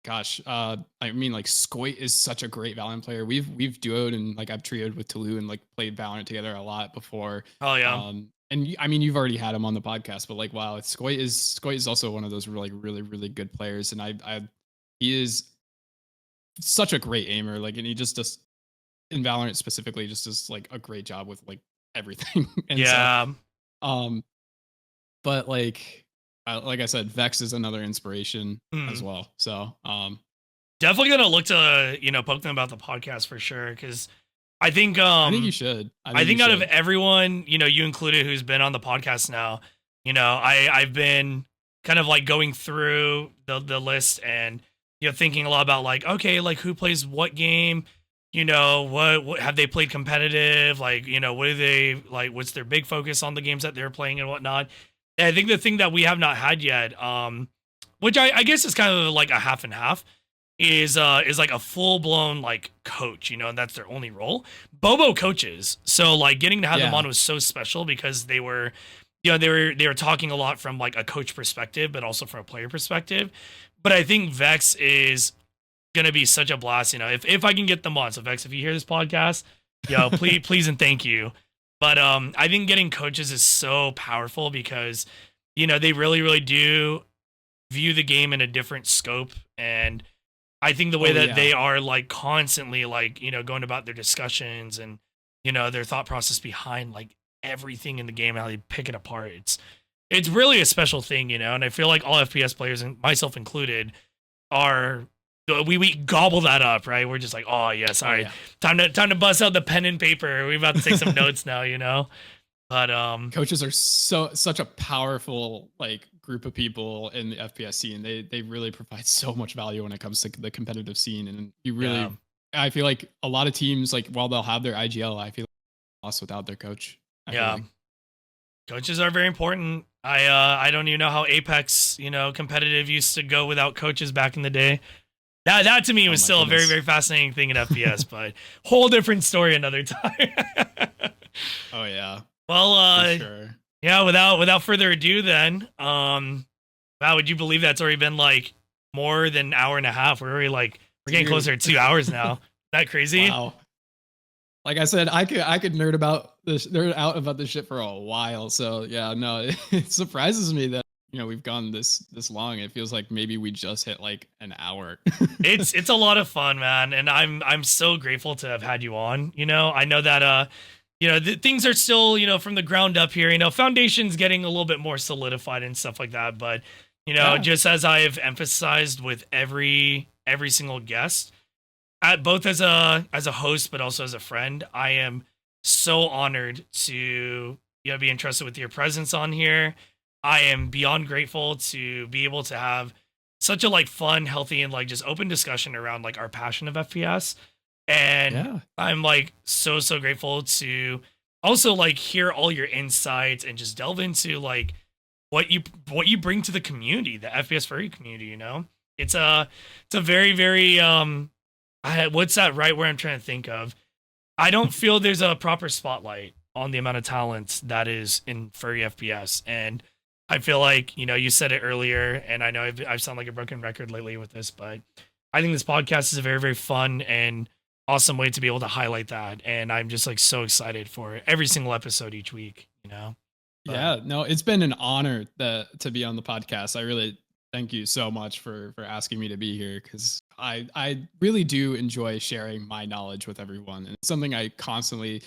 gosh, I mean, like Skoit is such a great Valorant player. We've duoed and like I've trioed with Tulu and like played Valorant together a lot before. Oh yeah. And I mean, you've already had him on the podcast, but like, wow, Skoit is also one of those really good players, and he is such a great aimer. Like, and he just does in Valorant specifically just does like a great job with like everything. And yeah. So, but like I said, Vex is another inspiration as well. So, definitely gonna look to poke them about the podcast for sure because. I think you should. I think out of everyone, you included who's been on the podcast now, I've been kind of like going through the list and thinking a lot about like, okay, like who plays what game, what have they played competitive, like, what do they like, what's their big focus on the games that they're playing and whatnot. And I think the thing that we have not had yet, which I guess is kind of like a half and half, is like a full-blown like coach, and that's their only role. Bobo coaches, so like getting to have them on was so special because they were they were talking a lot from like a coach perspective but also from a player perspective. But I think Vex is gonna be such a blast, if I can get them on. So Vex, if you hear this podcast, please and thank you. But I think getting coaches is so powerful because they really do view the game in a different scope. And I think the way that they are like constantly like, going about their discussions and, their thought process behind like everything in the game, how they pick it apart. It's really a special thing, and I feel like all FPS players, and myself included, we gobble that up, right? We're just like, oh yes, all right, time to bust out the pen and paper. We're about to take some notes now, But coaches are such a powerful like group of people in the FPS scene. They really provide so much value when it comes to the competitive scene, and you really, I feel like a lot of teams, like while they'll have their IGL, I feel like lost without their coach. Coaches are very important. I don't even know how Apex competitive used to go without coaches back in the day. That to me was still a very, very fascinating thing in FPS, but whole different story another time. Oh yeah. Well, sure. Yeah, without further ado then, Wow, would you believe that's already been like more than an hour and a half? We're getting closer to 2 hours now. Isn't that crazy? Wow. Like I said, I could nerd out about this shit for a while. So yeah, no, it surprises me that we've gone this long. It feels like maybe we just hit like an hour. It's a lot of fun, man, and I'm so grateful to have had you on. I know that things are still from the ground up here. Foundation's getting a little bit more solidified and stuff like that, but Yeah. just as I have emphasized with every single guest, both as a host but also as a friend, I am so honored to be entrusted with your presence on here. I am beyond grateful to be able to have such a like fun, healthy, and like just open discussion around like our passion of FPS. And Yeah. I'm like so grateful to also like hear all your insights and just delve into like what you bring to the community, the FPS furry community. It's a very what's that right where I'm trying to think of. I don't feel there's a proper spotlight on the amount of talent that is in furry FPS, and I feel like you said it earlier, and I know I've sounded like a broken record lately with this, but I think this podcast is a very fun and awesome way to be able to highlight that, and I'm just like so excited for every single episode each week. Yeah, no, it's been an honor to be on the podcast. I really thank you so much for asking me to be here, because I really do enjoy sharing my knowledge with everyone, and it's something I constantly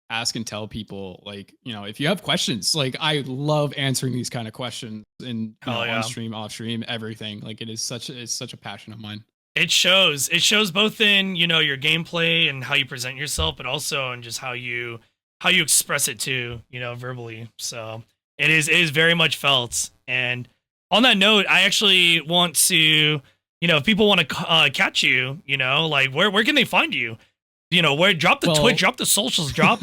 ask and tell people. Like, if you have questions, like I love answering these kind of questions, and Hell yeah. on stream, off stream, everything. Like it's such a passion of mine. It shows both in your gameplay and how you present yourself, but also in just how you express it too, verbally. So it is very much felt. And on that note, I actually want to, if people want to catch you, like where can they find you? Where drop the Twitch, drop the socials, drop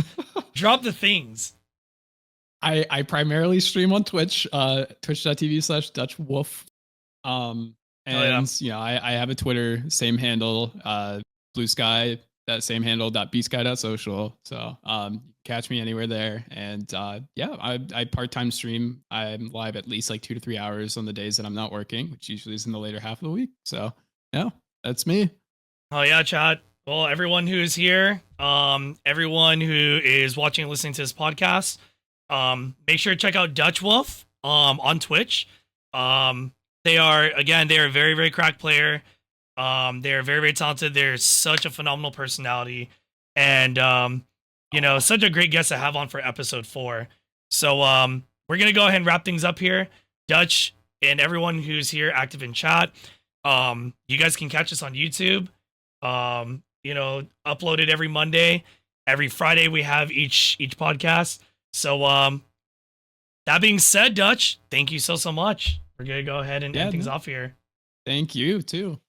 the things. I primarily stream on Twitch, twitch.tv/DutchWoof. I have a Twitter, same handle, Blue Sky, that same handle, .bsky.social. So catch me anywhere there. And I part-time stream. I'm live at least like 2 to 3 hours on the days that I'm not working, which usually is in the later half of the week. So yeah, that's me. Oh yeah, chat. Well, everyone who is here, everyone who is watching and listening to this podcast, make sure to check out DutchWoof on Twitch. They are a very crack player. They are very talented. They're such a phenomenal personality, and such a great guest to have on for episode 4. So we're gonna go ahead and wrap things up here. Dutch and everyone who's here active in chat, you guys can catch us on YouTube. Uploaded every Monday. Every Friday we have each podcast. So that being said, Dutch, thank you so much. We're gonna go ahead and end things off here. Thank you too.